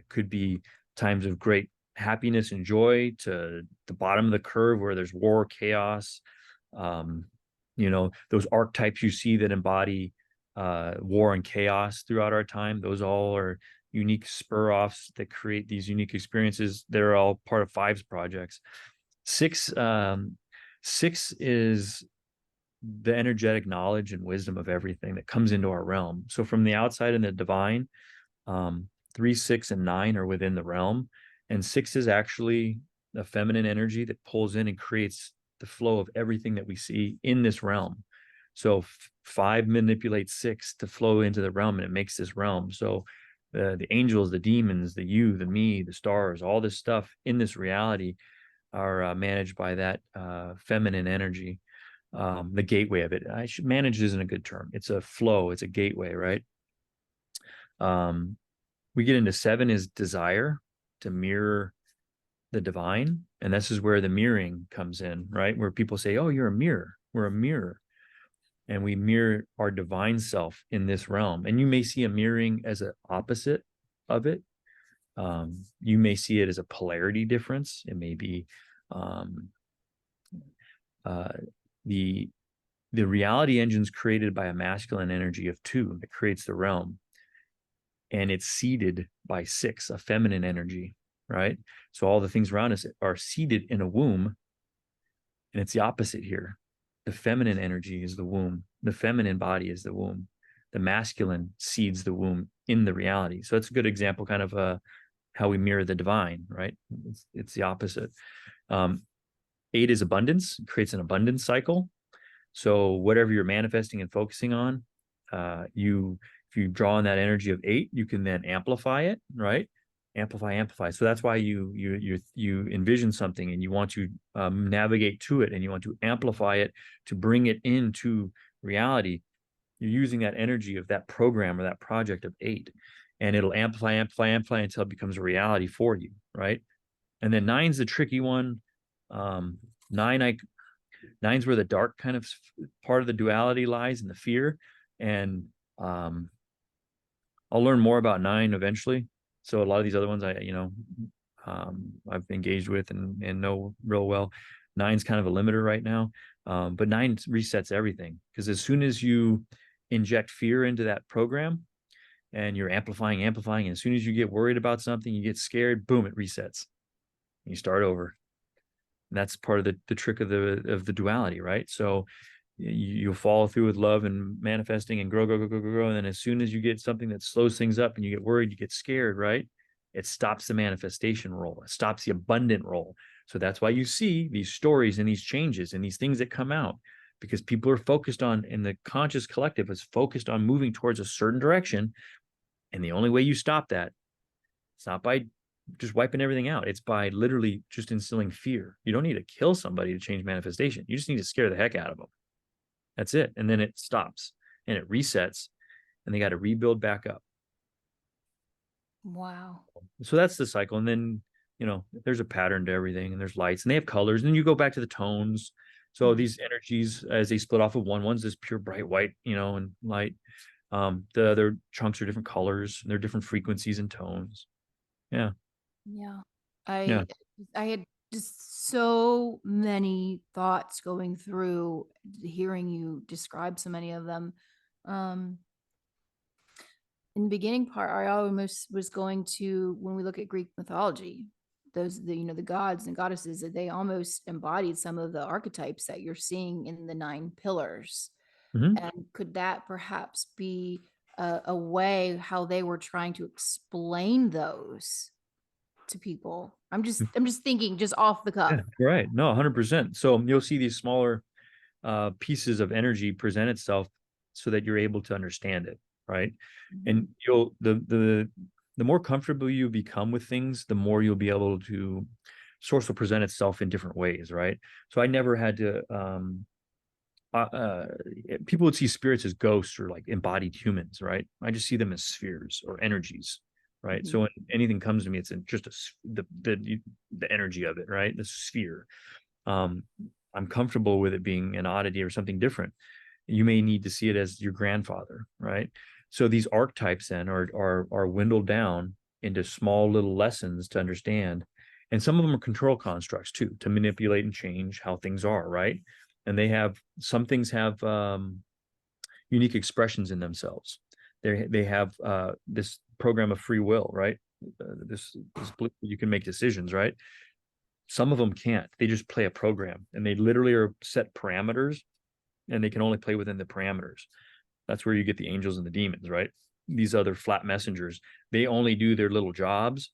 Could be times of great happiness and joy, to the bottom of the curve where there's war, chaos. Those archetypes you see that embody war and chaos throughout our time, those all are unique spur-offs that create these unique experiences. They're all part of five's projects. Six is the energetic knowledge and wisdom of everything that comes into our realm. So from the outside in the divine, 3, 6, and 9 are within the realm. And 6 is actually a feminine energy that pulls in and creates the flow of everything that we see in this realm. So 5 manipulates 6 to flow into the realm, and it makes this realm. So the angels, the demons, the you, the me, the stars, all this stuff in this reality are managed by that feminine energy. The gateway of it. Managed isn't a good term. It's a flow. It's a gateway, right? We get into 7 is desire, to mirror the divine. And this is where the mirroring comes in, right? Where people say, oh, you're a mirror. We're a mirror. And we mirror our divine self in this realm. And you may see a mirroring as an opposite of it. You may see it as a polarity difference. It may be the reality engine's created by a masculine energy of 2 that creates the realm. And it's seeded by 6, a feminine energy, right? So all the things around us are seeded in a womb. And it's the opposite here. The feminine energy is the womb. The feminine body is the womb. The masculine seeds the womb in the reality. So that's a good example, kind of how we mirror the divine, right? It's the opposite. 8 is abundance. It creates an abundance cycle. So whatever you're manifesting and focusing on, if you draw on that energy of 8, you can then amplify it, right? Amplify. So that's why you envision something and you want to navigate to it, and you want to amplify it to bring it into reality. You're using that energy of that program or that project of 8, and it'll amplify until it becomes a reality for you, right? And then 9's the tricky one. 9's where the dark kind of part of the duality lies, and the fear. And I'll learn more about 9 eventually. So a lot of these other ones I've engaged with and know real well. 9's kind of a limiter right now. But 9 resets everything, because as soon as you inject fear into that program and you're amplifying, and as soon as you get worried about something, you get scared, boom, it resets. You start over. And that's part of the trick of the duality, right? So you'll follow through with love and manifesting and grow. And then as soon as you get something that slows things up and you get worried, you get scared, right? It stops the manifestation roll. It stops the abundant roll. So that's why you see these stories and these changes and these things that come out, because people are focused on, and the conscious collective is focused on moving towards a certain direction. And the only way you stop that, it's not by just wiping everything out. It's by literally just instilling fear. You don't need to kill somebody to change manifestation. You just need to scare the heck out of them. That's it. And then it stops and it resets and they got to rebuild back up.
Wow.
So that's the cycle. And then, there's a pattern to everything and there's lights and they have colors. And then you go back to the tones. So these energies, as they split off of one's this pure bright white, and light. The other chunks are different colors. They're different frequencies and tones. Yeah.
Yeah.
Yeah.
I had just so many thoughts going through hearing you describe so many of them. In the beginning part, I almost was going to, when we look at Greek mythology, the gods and goddesses, that they almost embodied some of the archetypes that you're seeing in the 9 pillars. And could that perhaps be a way how they were trying to explain those to people? I'm just thinking just off the cuff.
Yeah, right. No, 100%. So you'll see these smaller pieces of energy present itself so that you're able to understand it, right? And you'll the more comfortable you become with things, the more you'll be able to source will present itself in different ways, right? So I never had to people would see spirits as ghosts or like embodied humans, right? I just see them as spheres or energies, right? So when anything comes to me, it's just the energy of it, right? The sphere. I'm comfortable with it being an oddity or something different. You may need to see it as your grandfather, right? So these archetypes then are dwindled down into small little lessons to understand. And some of them are control constructs too, to manipulate and change how things are, right? And some things have unique expressions in themselves. They have this program of free will, right? This you can make decisions, right? Some of them can't. They just play a program, and they literally are set parameters, and they can only play within the parameters. That's where you get the angels and the demons, right? These other flat messengers, they only do their little jobs.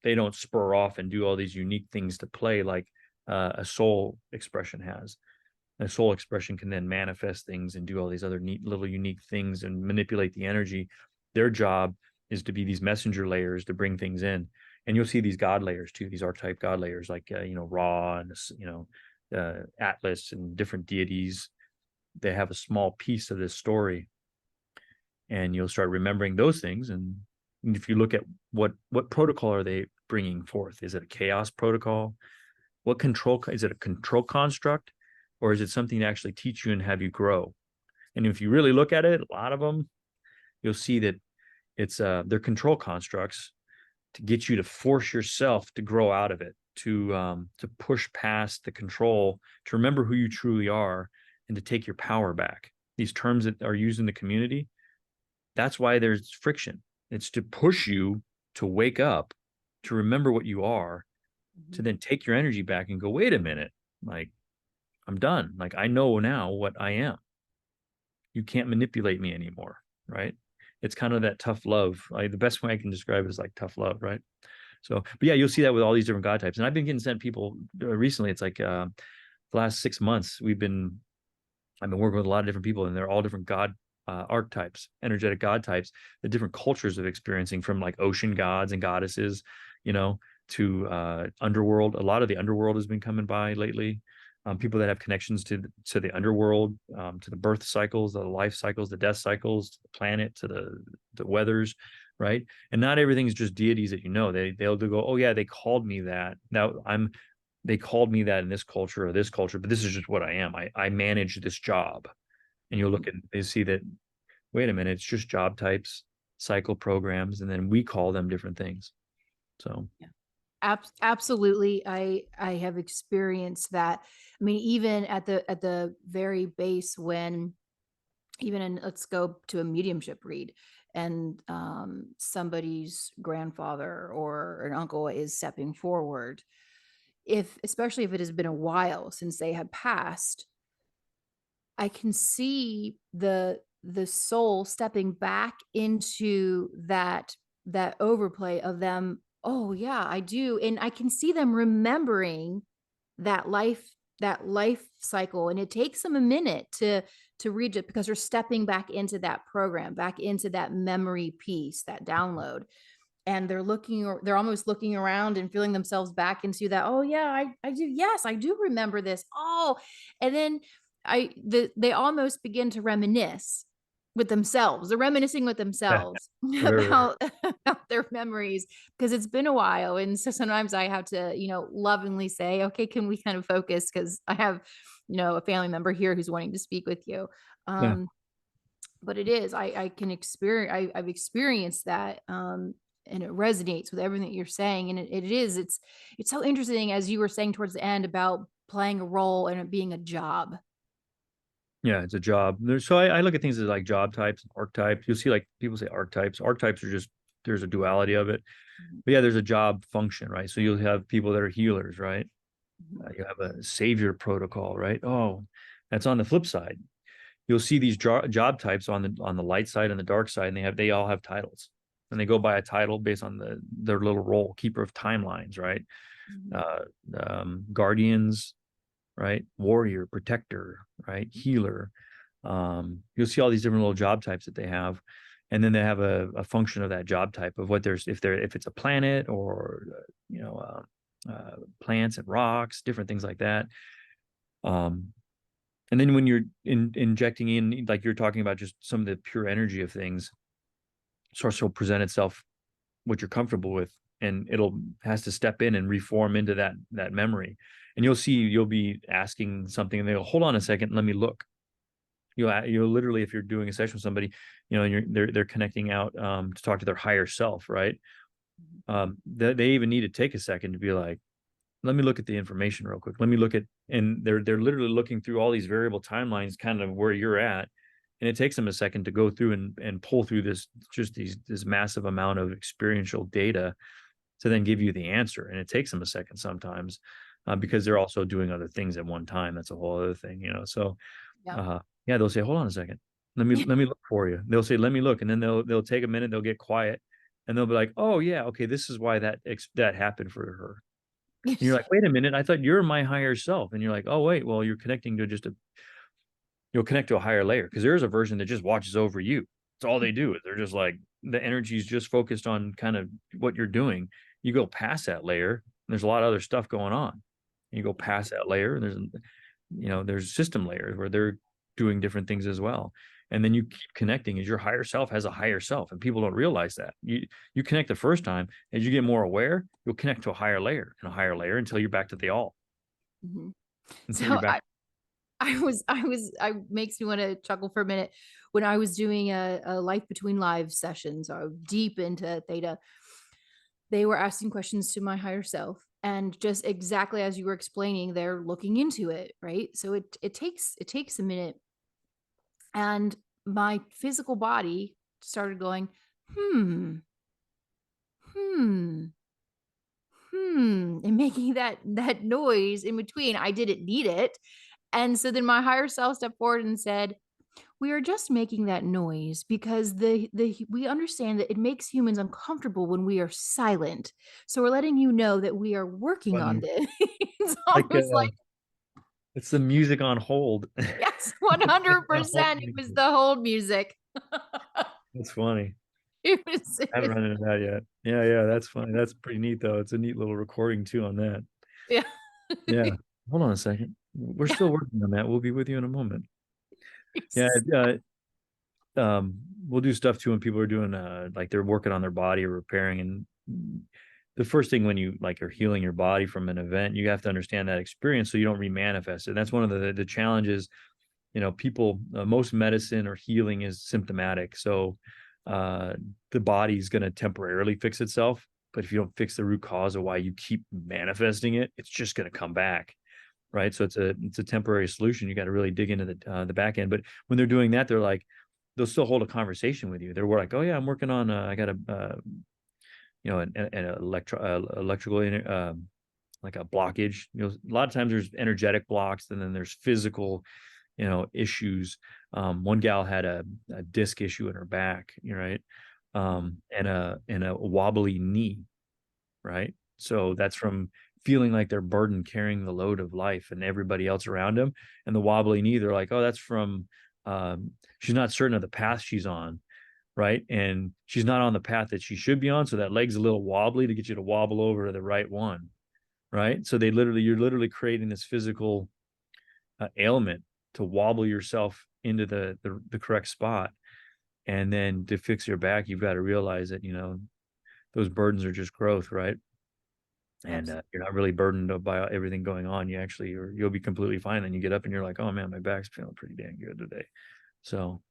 They don't spur off and do all these unique things to play like a soul expression has. A soul expression can then manifest things and do all these other neat little unique things and manipulate the energy. Their job is to be these messenger layers to bring things in. And you'll see these God layers too, these archetype God layers like, Ra and, Atlas and different deities. They have a small piece of this story, and you'll start remembering those things. And if you look at what protocol are they bringing forth? Is it a chaos protocol? What control? Is it a control construct, or is it something to actually teach you and have you grow? And if you really look at it, a lot of them, you'll see that it's they're control constructs to get you to force yourself to grow out of it, to push past the control, to remember who you truly are, and to take your power back. These terms that are used in the community, that's why there's friction. It's to push you to wake up, to remember what you are, to then take your energy back and go, wait a minute, like, I'm done. Like, I know now what I am. You can't manipulate me anymore, right? It's kind of that tough love. The best way I can describe it is like tough love, right? So, but yeah, you'll see that with all these different God types. And I've been getting sent people recently. It's like the last 6 months, I've been working with a lot of different people, and they're all different God archetypes, energetic God types, the different cultures of experiencing, from like ocean gods and goddesses, to underworld. A lot of the underworld has been coming by lately. People that have connections to the underworld, to the birth cycles, the life cycles, the death cycles, to the planet, to the weathers, right? And not everything is just deities that they'll go, oh yeah, they called me that. They called me that in this culture or this culture, but this is just what I am. I manage this job. And you'll look at, they see that, wait a minute, it's just job types, cycle programs, and then we call them different things. So
yeah. Absolutely. I have experienced that. I mean, even at the very base, let's go to a mediumship read, and somebody's grandfather or an uncle is stepping forward, especially if it has been a while since they have passed, I can see the soul stepping back into that overplay of them. Oh yeah, I do. And I can see them remembering that life cycle. And it takes them a minute to read it, because they're stepping back into that program, back into that memory piece, that download. and they're almost looking around and feeling themselves back into that. Oh yeah, I do. Yes, I do remember this. Oh, and then they almost begin to reminisce with themselves. They're reminiscing with themselves
Right.
about their memories, because it's been a while. And so sometimes I have to, lovingly say, okay, can we kind of focus? Because I have, a family member here who's wanting to speak with you.
Yeah.
But it is, I can experience, I've experienced that. And it resonates with everything that you're saying. And it's so interesting, as you were saying towards the end, about playing a role and it being a job.
Yeah, it's a job. So I look at things as like job types and archetypes. You'll see like people say archetypes. Archetypes are just, there's a duality of it. But yeah, there's a job function, right? So you'll have people that are healers, right? You have a savior protocol, right? Oh, that's on the flip side. You'll see these job types on the light side and the dark side, and they all have titles, and they go by a title based on their little role. Keeper of timelines, right? Guardians, right? Warrior, protector, right? Healer. You'll see all these different little job types that they have, and then they have a function of that job type of what there's, if it's a planet or plants and rocks, different things like that. And then when you're injecting in, like you're talking about, just some of the pure energy of things starts to present itself, what you're comfortable with, and has to step in and reform into that memory. And you'll be asking something, and they'll hold on a second, let me look. You'll literally, if you're doing a session with somebody, and they're connecting out to talk to their higher self, right? They even need to take a second to be like, let me look at the information real quick. Let me look at, and they're literally looking through all these variable timelines, kind of where you're at. And it takes them a second to go through and pull through this massive amount of experiential data to then give you the answer. And it takes them a second sometimes, because they're also doing other things at one time. That's a whole other thing, So yeah, they'll say, hold on a second. Let me look for you. They'll say, let me look. And then they'll take a minute, they'll get quiet, and they'll be like, oh yeah, okay, this is why that happened for her. And you're like, wait a minute, I thought you're my higher self. And you're like, oh wait, well, you're connecting to you'll connect to a higher layer, because there is a version that just watches over you. It's all they do. They're just like, the energy is just focused on kind of what you're doing. You go past that layer, and there's a lot of other stuff going on. You go past that layer, and there's system layers where they're doing different things as well. And then you keep connecting, as your higher self has a higher self, and people don't realize that. You connect the first time, as you get more aware, you'll connect to a higher layer and a higher layer until you're back to the all. Until
So
you're back.
I makes me want to chuckle for a minute. When I was doing a Life Between Lives session, so deep into theta, they were asking questions to my higher self, and just exactly as you were explaining, they're looking into it, right? So it takes a minute, and my physical body started going, and making that noise in between. I didn't need it. And so then my higher self stepped forward and said, we are just making that noise because we understand that it makes humans uncomfortable when we are silent. So we're letting you know that we are working on this. It's almost like,
it's the music on hold.
yes, 100%. It was the hold music.
That's funny.
I
haven't run into that yet. Yeah, that's funny. That's pretty neat, though. It's a neat little recording too on that.
Yeah.
Yeah. Hold on a second. We're still working on that. We'll be with you in a moment. Yeah. We'll do stuff too when people are doing like they're working on their body or repairing. And the first thing when you like are healing your body from an event, you have to understand that experience so you don't remanifest it. And that's one of the challenges. People, most medicine or healing is symptomatic. So the body's going to temporarily fix itself, but if you don't fix the root cause of why you keep manifesting it, it's just going to come back, right? So it's a temporary solution. You got to really dig into the back end. But when they're doing that, they'll still hold a conversation with you. They're like, oh yeah, I'm working on I got an electrical like a blockage. A lot of times there's energetic blocks, and then there's physical issues. One gal had a disc issue in her back, right? And a wobbly knee, right? So that's from feeling like they're burdened carrying the load of life and everybody else around them. And the wobbly knee, they're like, oh, that's from she's not certain of the path she's on, right? And she's not on the path that she should be on. So that leg's a little wobbly to get you to wobble over to the right one, right? So you're literally creating this physical ailment to wobble yourself into the correct spot. And then to fix your back, you've got to realize that, those burdens are just growth, right? And you're not really burdened by everything going on. You'll be completely fine. Then you get up and you're like, oh man, my back's feeling pretty dang good today. So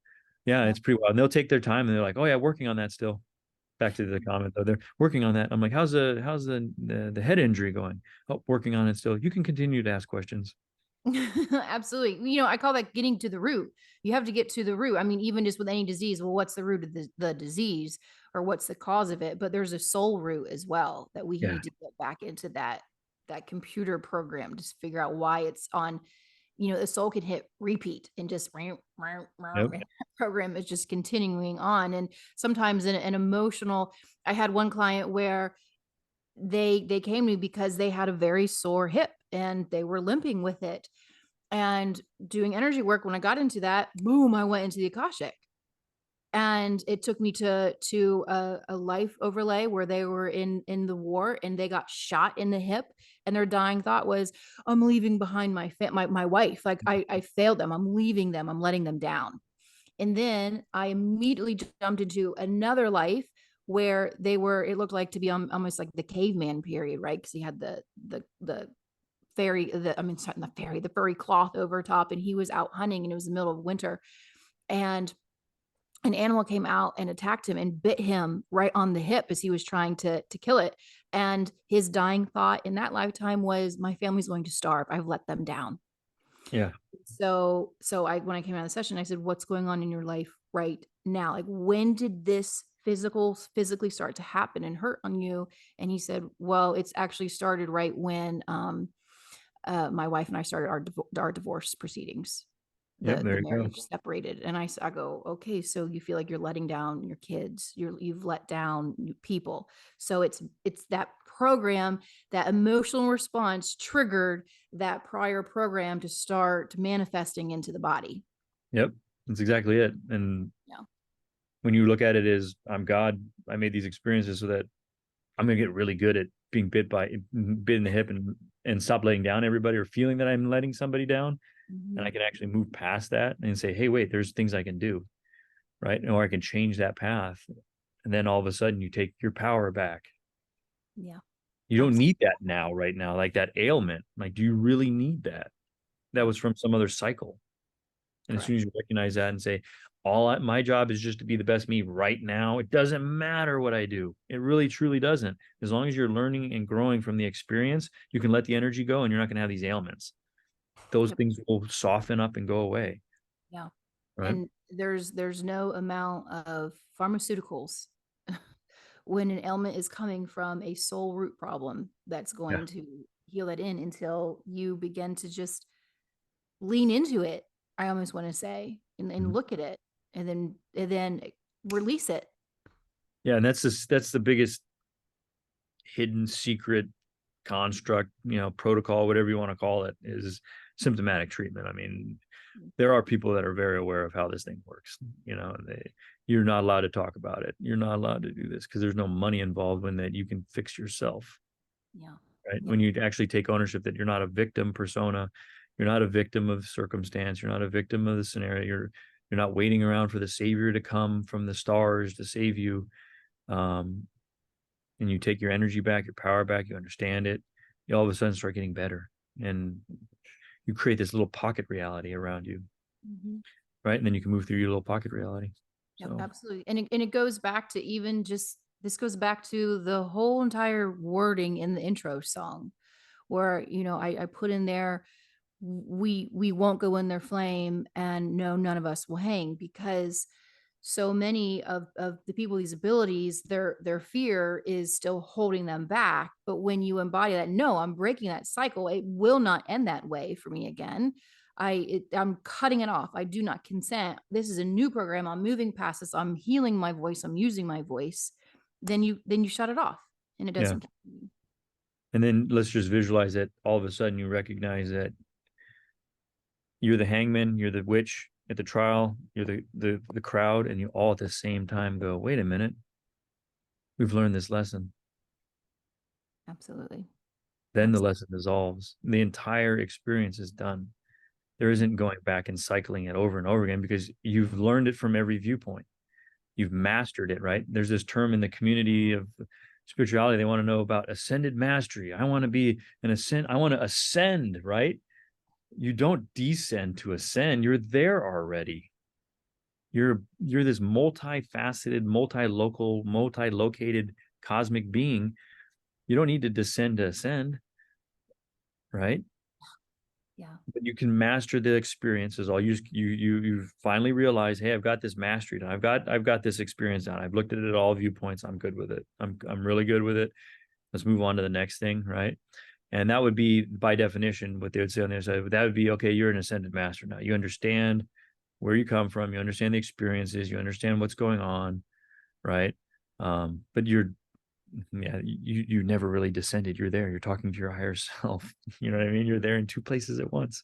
yeah, it's pretty wild. And they'll take their time and they're like, oh yeah, working on that still. Back to the comment though, they're working on that. I'm like, how's the head injury going? Oh, working on it still. You can continue to ask questions.
Absolutely. I call that getting to the root. You have to get to the root. I mean, even just with any disease, well, what's the root of the disease, or what's the cause of it? But there's a soul root as well that we need to get back into that computer program, just figure out why it's on. The soul can hit repeat and just program is just continuing on. And sometimes an emotional, I had one client where they came to me because they had a very sore hip and they were limping with it. And doing energy work, when I got into that, boom, I went into the Akashic. And it took me to a life overlay where they were in the war and they got shot in the hip, and their dying thought was, I'm leaving behind my wife. Like I failed them. I'm leaving them. I'm letting them down. And then I immediately jumped into another life where it looked like to be almost like the caveman period, right? Because he had the furry cloth over top, and he was out hunting, and it was the middle of winter, and an animal came out and attacked him and bit him right on the hip as he was trying to kill it. And his dying thought in that lifetime was, my family's going to starve. I've let them down.
Yeah.
So when I came out of the session, I said, what's going on in your life right now? Like, when did this physically start to happen and hurt on you? And he said, well, it's actually started right when my wife and I started our divorce proceedings. The marriage separated. And I go, okay, so you feel like you're letting down your kids, you've let down people. So it's that program, that emotional response triggered that prior program to start manifesting into the body.
Yep, that's exactly it. And when you look at it as, I'm God, I made these experiences so that I'm going to get really good at being bit in the hip and stop letting down everybody, or feeling that I'm letting somebody down. And I can actually move past that and say, hey, wait, there's things I can do, right? Or I can change that path. And then all of a sudden you take your power back.
Yeah.
You don't need that now, right now, like that ailment. Like, do you really need that? That was from some other cycle. And Correct. As soon as you recognize that and say, my job is just to be the best me right now. It doesn't matter what I do. It really, truly doesn't. As long as you're learning and growing from the experience, you can let the energy go and you're not going to have these ailments. Those things will soften up and go away.
Yeah.
Right.
And there's no amount of pharmaceuticals when an ailment is coming from a soul root problem that's going to heal it in, until you begin to just lean into it. I almost want to say, and look at it, and then release it. Yeah.
And that's the biggest hidden secret construct, protocol, whatever you want to call it, is symptomatic treatment. I mean, there are people that are very aware of how this thing works. You're not allowed to talk about it. You're not allowed to do this because there's no money involved in that. You can fix yourself.
Yeah.
Right. Yeah. When you actually take ownership that you're not a victim persona, you're not a victim of circumstance, you're not a victim of the scenario. You're not waiting around for the savior to come from the stars to save you. And you take your energy back, your power back, you understand it, you all of a sudden start getting better. And you create this little pocket reality around you. Right. And then you can move through your little pocket reality.
Yep, absolutely. And it goes back to this goes back to the whole entire wording in the intro song, where, I put in there, we won't go in their flame, and no, none of us will hang, because so many of the people with these abilities, their fear is still holding them back. But when you embody that, no, I'm breaking that cycle. It will not end that way for me again. I'm cutting it off. I do not consent. This is a new program. I'm moving past this. I'm healing my voice. I'm using my voice. Then you shut it off, and it doesn't. Yeah.
And then let's just visualize that all of a sudden you recognize that you're the hangman, you're the witch, at the trial, you're the crowd, and you all at the same time go, wait a minute, we've learned this lesson.
Absolutely.
Then the lesson dissolves. The entire experience is done. There isn't going back and cycling it over and over again, because you've learned it from every viewpoint. You've mastered it, right? There's this term in the community of spirituality. They want to know about ascended mastery. I want to be an ascend. I want to ascend, right? You don't descend to ascend. You're there already. You're this multifaceted, multi-local, multi-located cosmic being. You don't need to descend to ascend, right?
Yeah.
But you can master the experiences. You finally realize, hey, I've got this mastery down. I've got this experience down. I've looked at it at all viewpoints. I'm good with it. I'm really good with it. Let's move on to the next thing, right? And that would be, by definition, what they would say on the other side. That would be, okay, you're an ascended master now. You understand where you come from. You understand the experiences. You understand what's going on, right? But you never really descended. You're there. You're talking to your higher self. You know what I mean? You're there in two places at once.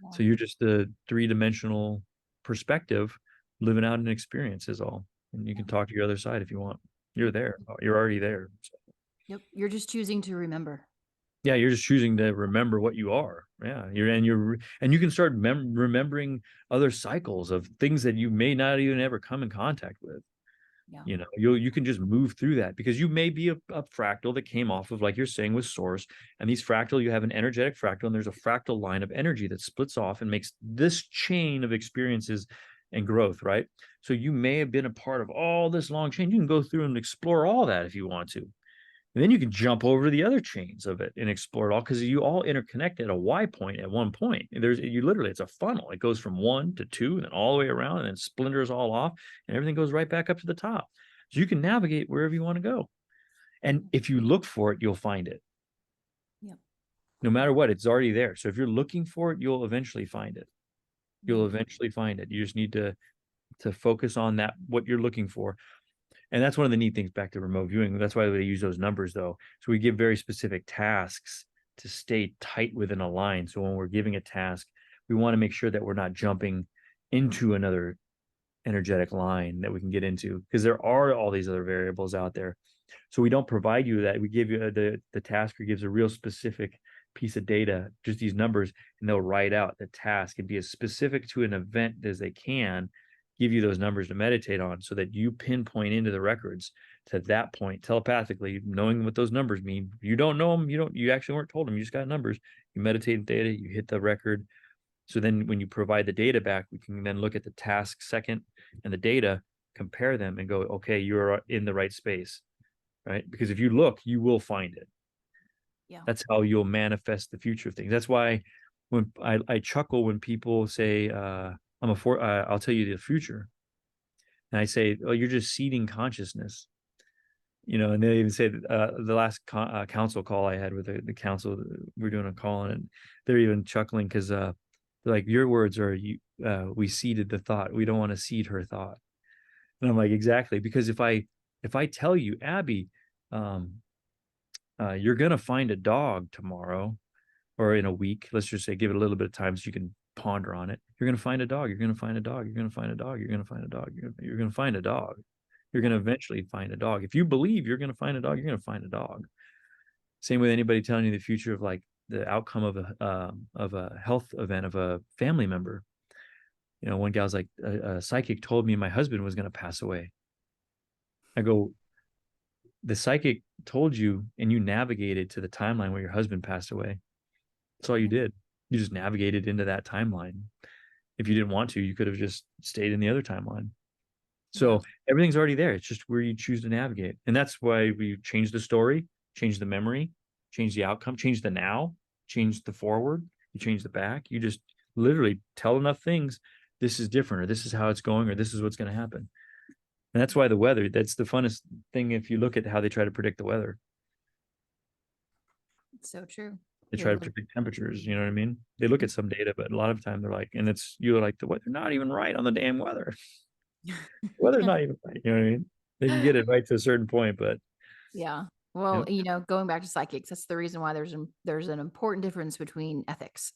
Yeah. So you're just a three-dimensional perspective living out an experience is all. And you can talk to your other side if you want. You're there. You're already there. So.
Yep. You're just choosing to remember.
Yeah, you're just choosing to remember what you are. Yeah, and you can start remembering other cycles of things that you may not even ever come in contact with. Yeah. You know, you can just move through that, because you may be a fractal that came off of, like you're saying, with source, and these fractal, you have an energetic fractal, and there's a fractal line of energy that splits off and makes this chain of experiences and growth, right? So you may have been a part of all this long chain. You can go through and explore all that if you want to. And then you can jump over the other chains of it and explore it all, because you all interconnect at a Y point at one point. It's a funnel. It goes from 1 to 2 and then all the way around, and then splinters all off, and everything goes right back up to the top. So you can navigate wherever you want to go. And if you look for it, you'll find it. Yeah. No matter what, it's already there. So if you're looking for it, you'll eventually find it. You'll eventually find it. You just need to focus on that, what you're looking for. And that's one of the neat things back to remote viewing. That's why they use those numbers, though. So we give very specific tasks to stay tight within a line. So when we're giving a task, we want to make sure that we're not jumping into another energetic line that we can get into, because there are all these other variables out there. So we don't provide you that. We give you the tasker gives a real specific piece of data, just these numbers, and they'll write out the task and be as specific to an event as they can, give you those numbers to meditate on, so that you pinpoint into the records to that point telepathically, knowing what those numbers mean. You don't know them. You actually weren't told them. You just got numbers. You meditate data, you hit the record. So then when you provide the data back, we can then look at the task second and the data, compare them, and go, okay, you're in the right space, right? Because if you look, you will find it. Yeah. That's how you'll manifest the future of things. That's why when I chuckle when people say, I'll tell you the future. And I say, oh, you're just seeding consciousness. You know, and they even say the last council call I had with the council, we're doing a call, and they're even chuckling because they're like, your words are, we seeded the thought. We don't want to seed her thought. And I'm like, exactly. Because if I tell you, Abby, you're going to find a dog tomorrow or in a week, let's just say, give it a little bit of time so you can ponder on it. You're going to find a dog. You're going to find a dog. You're going to find a dog. You're going to find a dog. You're going to find a dog. You're going to eventually find a dog. If you believe you're going to find a dog, you're going to find a dog. Same with anybody telling you the future of, like, the outcome of a health event of a family member. You know, one gal's like, a psychic told me my husband was going to pass away. I go, the psychic told you, and you navigated to the timeline where your husband passed away. That's all you did. You just navigated into that timeline. If you didn't want to, you could have just stayed in the other timeline. So everything's already there. It's just where you choose to navigate. And that's why we change the story, change the memory, change the outcome, change the now, change the forward, you change the back. You just literally tell enough things, this is different, or this is how it's going, or this is what's going to happen. And that's why the weather, that's the funnest thing if you look at how they try to predict the weather.
It's so true.
They try to predict temperatures, you know what I mean? They look at some data, but a lot of the time they're like, and you're like, the weather, not even right on the damn weather. The weather's not even right, you know what I mean? They can get it right to a certain point, but.
Yeah. Well, you know, going back to psychics, that's the reason why there's an important difference between ethics.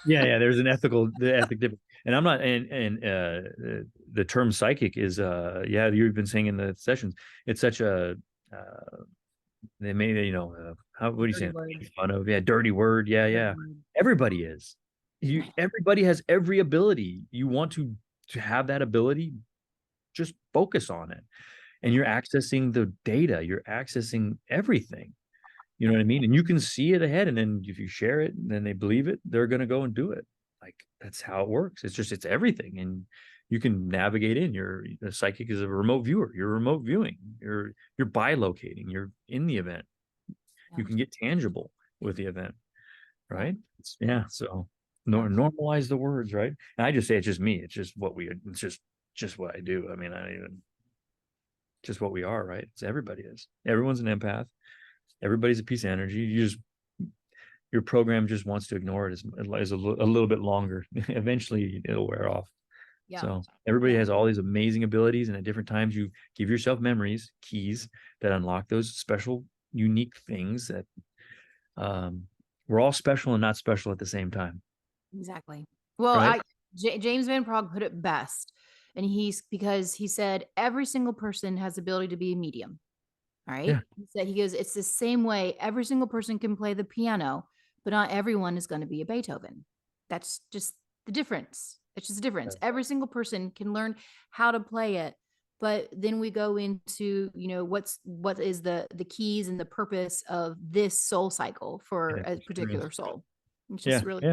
Yeah, there's an the ethic difference. And I'm not, the term psychic is, you've been saying in the sessions, it's such a, they made it, what do you
Dirty
say?
word.
Make fun of, dirty word.
Dirty
Yeah.
word.
Everybody is. Everybody has every ability. You want to have that ability, just focus on it. And you're accessing the data, you're accessing everything. You know what I mean? And you can see it ahead. And then if you share it and then they believe it, they're going to go and do it. Like, that's how it works. It's everything. And you can navigate in. The psychic is a remote viewer. You're remote viewing. You're bilocating. You're in the event. You can get tangible with the event, right? So normalize the words, right? And I just say it's just me. It's just it's just what I do. I mean, just what we are, right? It's everybody is. Everyone's an empath. Everybody's a piece of energy. Your program just wants to ignore it as a little bit longer. Eventually it'll wear off.
Yeah.
So everybody has all these amazing abilities, and at different times you give yourself memories, keys that unlock those special, unique things that, we're all special and not special at the same time.
Exactly. Well,
right?
James Van Praagh put it best, and because he said every single person has the ability to be a medium. All right.
Yeah.
He goes, it's the same way every single person can play the piano, but not everyone is going to be a Beethoven. That's just the difference. It's just a difference.
Right.
Every single person can learn how to play it. But then we go into, what is the keys and the purpose of this soul cycle for a particular soul. It's just really.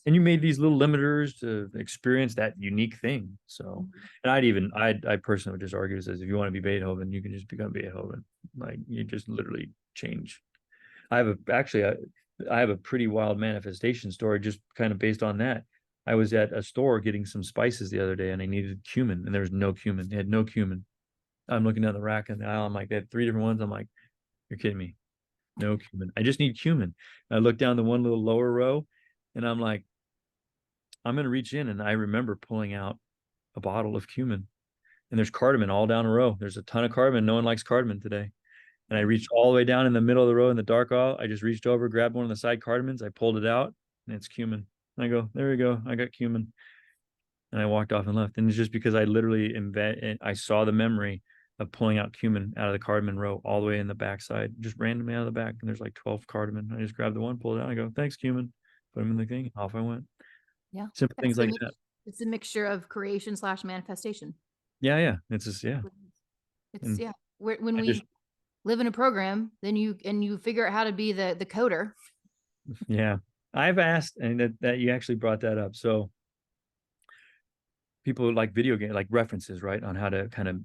And you made these little limiters to experience that unique thing. So, and I personally would just argue, says, if you want to be Beethoven, you can just become Beethoven. Like, you just literally change. I have a pretty wild manifestation story, just kind of based on that. I was at a store getting some spices the other day, and I needed cumin, and there was no cumin. They had no cumin. I'm looking down the rack in the aisle. I'm like, they had 3 different ones. I'm like, you're kidding me. No cumin. I just need cumin. And I look down the one little lower row, and I'm like, I'm going to reach in. And I remember pulling out a bottle of cumin, and there's cardamom all down a row. There's a ton of cardamom. No one likes cardamom today. And I reached all the way down in the middle of the row in the dark aisle. I just reached over, grabbed one of the side cardamons. I pulled it out, and it's cumin. And I go, there we go. I got cumin. And I walked off and left. And it's just because I literally I saw the memory of pulling out cumin out of the cardamom row all the way in the backside, just randomly out of the back. And there's like 12 cardamom. I just grabbed the one, pulled it out. I go, thanks, cumin. Put them in the thing. Off I went.
Yeah.
Simple things like that.
It's a mixture of creation / manifestation.
Yeah. It's just,
It's, when we live in a program, then you figure out how to be the coder.
Yeah. I've asked, and that you actually brought that up. So people like video game, like references, right, on how to kind of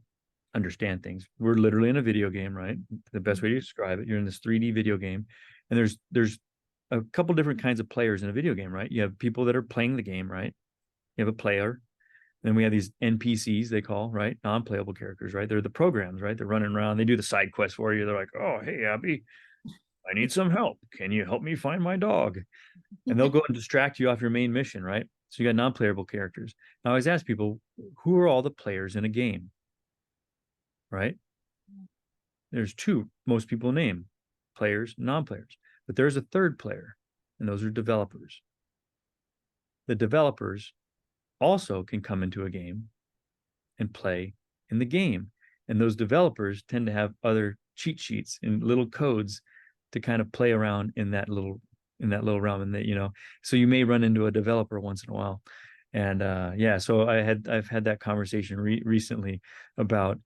understand things. We're literally in a video game, right? The best way to describe it, you're in this 3D video game, and there's a couple different kinds of players in a video game, right? You have people that are playing the game, right? You have a player. Then we have these NPCs, they call, right? Non-playable characters, right? They're the programs, right? They're running around. They do the side quests for you. They're like, oh, hey, Abby, I need some help. Can you help me find my dog? And they'll go and distract you off your main mission, right? So you got non-playable characters. Now I always ask people, who are all the players in a game? Right? There's 2 most people name, players, non-players. But there's a third player, and those are developers. The developers also can come into a game and play in the game. And those developers tend to have other cheat sheets and little codes to kind of play around in that little realm. And that, so you may run into a developer once in a while. And so I've had that conversation recently about,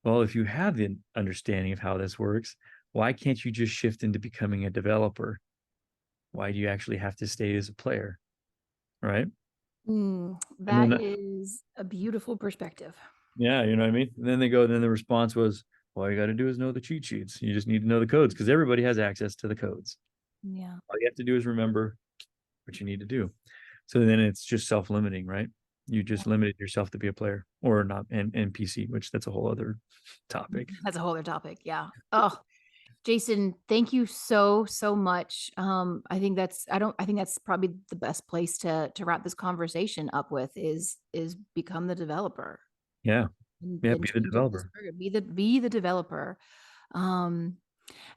well, if you have the understanding of how this works, why can't you just shift into becoming a developer? Why do you actually have to stay as a player? Right?
That is a beautiful perspective.
Yeah, you know what I mean? And then the response was, all you got to do is know the cheat sheets. You just need to know the codes, because everybody has access to the codes.
Yeah.
All you have to do is remember what you need to do. So then it's just self-limiting, right? You just limited yourself to be a player, or not an NPC, which that's a whole other topic.
That's a whole other topic. Yeah. Oh, Jasen, thank you so much. I think that's probably the best place to wrap this conversation up with is become the developer.
Yeah. Be the developer.
Be the developer. And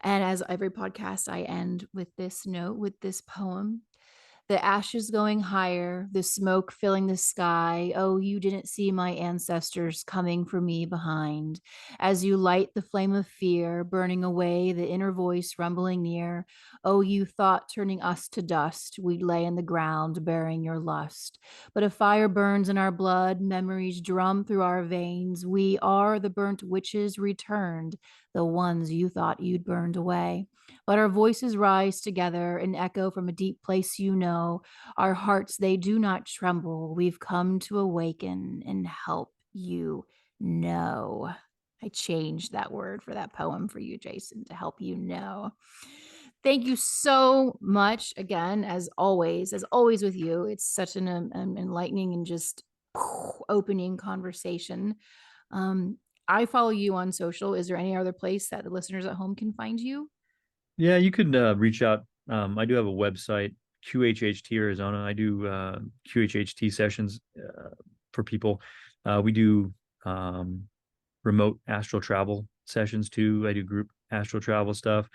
as every podcast, I end with this note, with this poem. The ashes going higher, the smoke filling the sky. Oh, you didn't see my ancestors coming for me behind. As you light the flame of fear, burning away the inner voice rumbling near. Oh, you thought turning us to dust, we'd lay in the ground bearing your lust. But a fire burns in our blood, memories drum through our veins. We are the burnt witches returned, the ones you thought you'd burned away. But our voices rise together, an echo from a deep place you know. Our hearts, they do not tremble. We've come to awaken and help you know. I changed that word for that poem for you, Jasen, to help you know. Thank you so much again, as always with you. It's such an enlightening and just opening conversation. I follow you on social. Is there any other place that the listeners at home can find you?
Yeah, you could reach out. I do have a website, QHHT Arizona. I do QHHT sessions for people. We do remote astral travel sessions too. I do group astral travel stuff.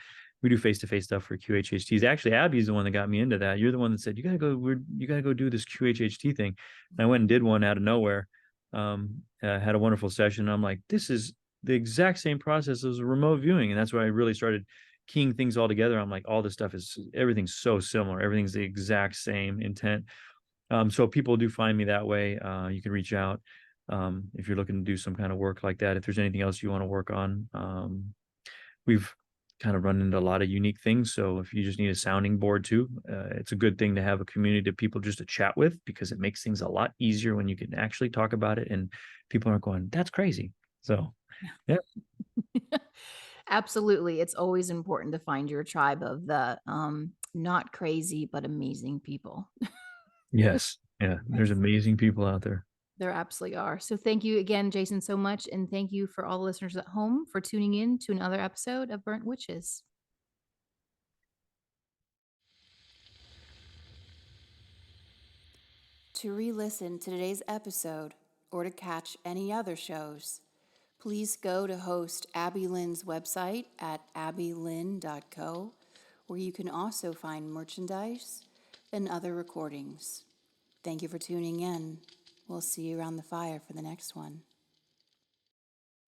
We do face-to-face stuff for QHHTs. Actually, Abby's the one that got me into that. You're the one that said, you gotta go do this QHHT thing. And I went and did one out of nowhere. Had a wonderful session. I'm like, this is the exact same process as a remote viewing. And that's why I really started keying things all together. I'm like, all this stuff everything's so similar. Everything's the exact same intent. So people do find me that way. You can reach out if you're looking to do some kind of work like that. If there's anything else you want to work on, we've kind of run into a lot of unique things. So if you just need a sounding board too, it's a good thing to have a community of people just to chat with, because it makes things a lot easier when you can actually talk about it and people aren't going, that's crazy. So, yeah.
Absolutely. It's always important to find your tribe of the not crazy, but amazing people.
Yes. Yeah. There's amazing people out there.
There absolutely are. So thank you again, Jasen, so much. And thank you for all the listeners at home for tuning in to another episode of Burnt Witches. To re-listen to today's episode or to catch any other shows, please go to host Abby Lynn's website at abbylynn.co, where you can also find merchandise and other recordings. Thank you for tuning in. We'll see you around the fire for the next one.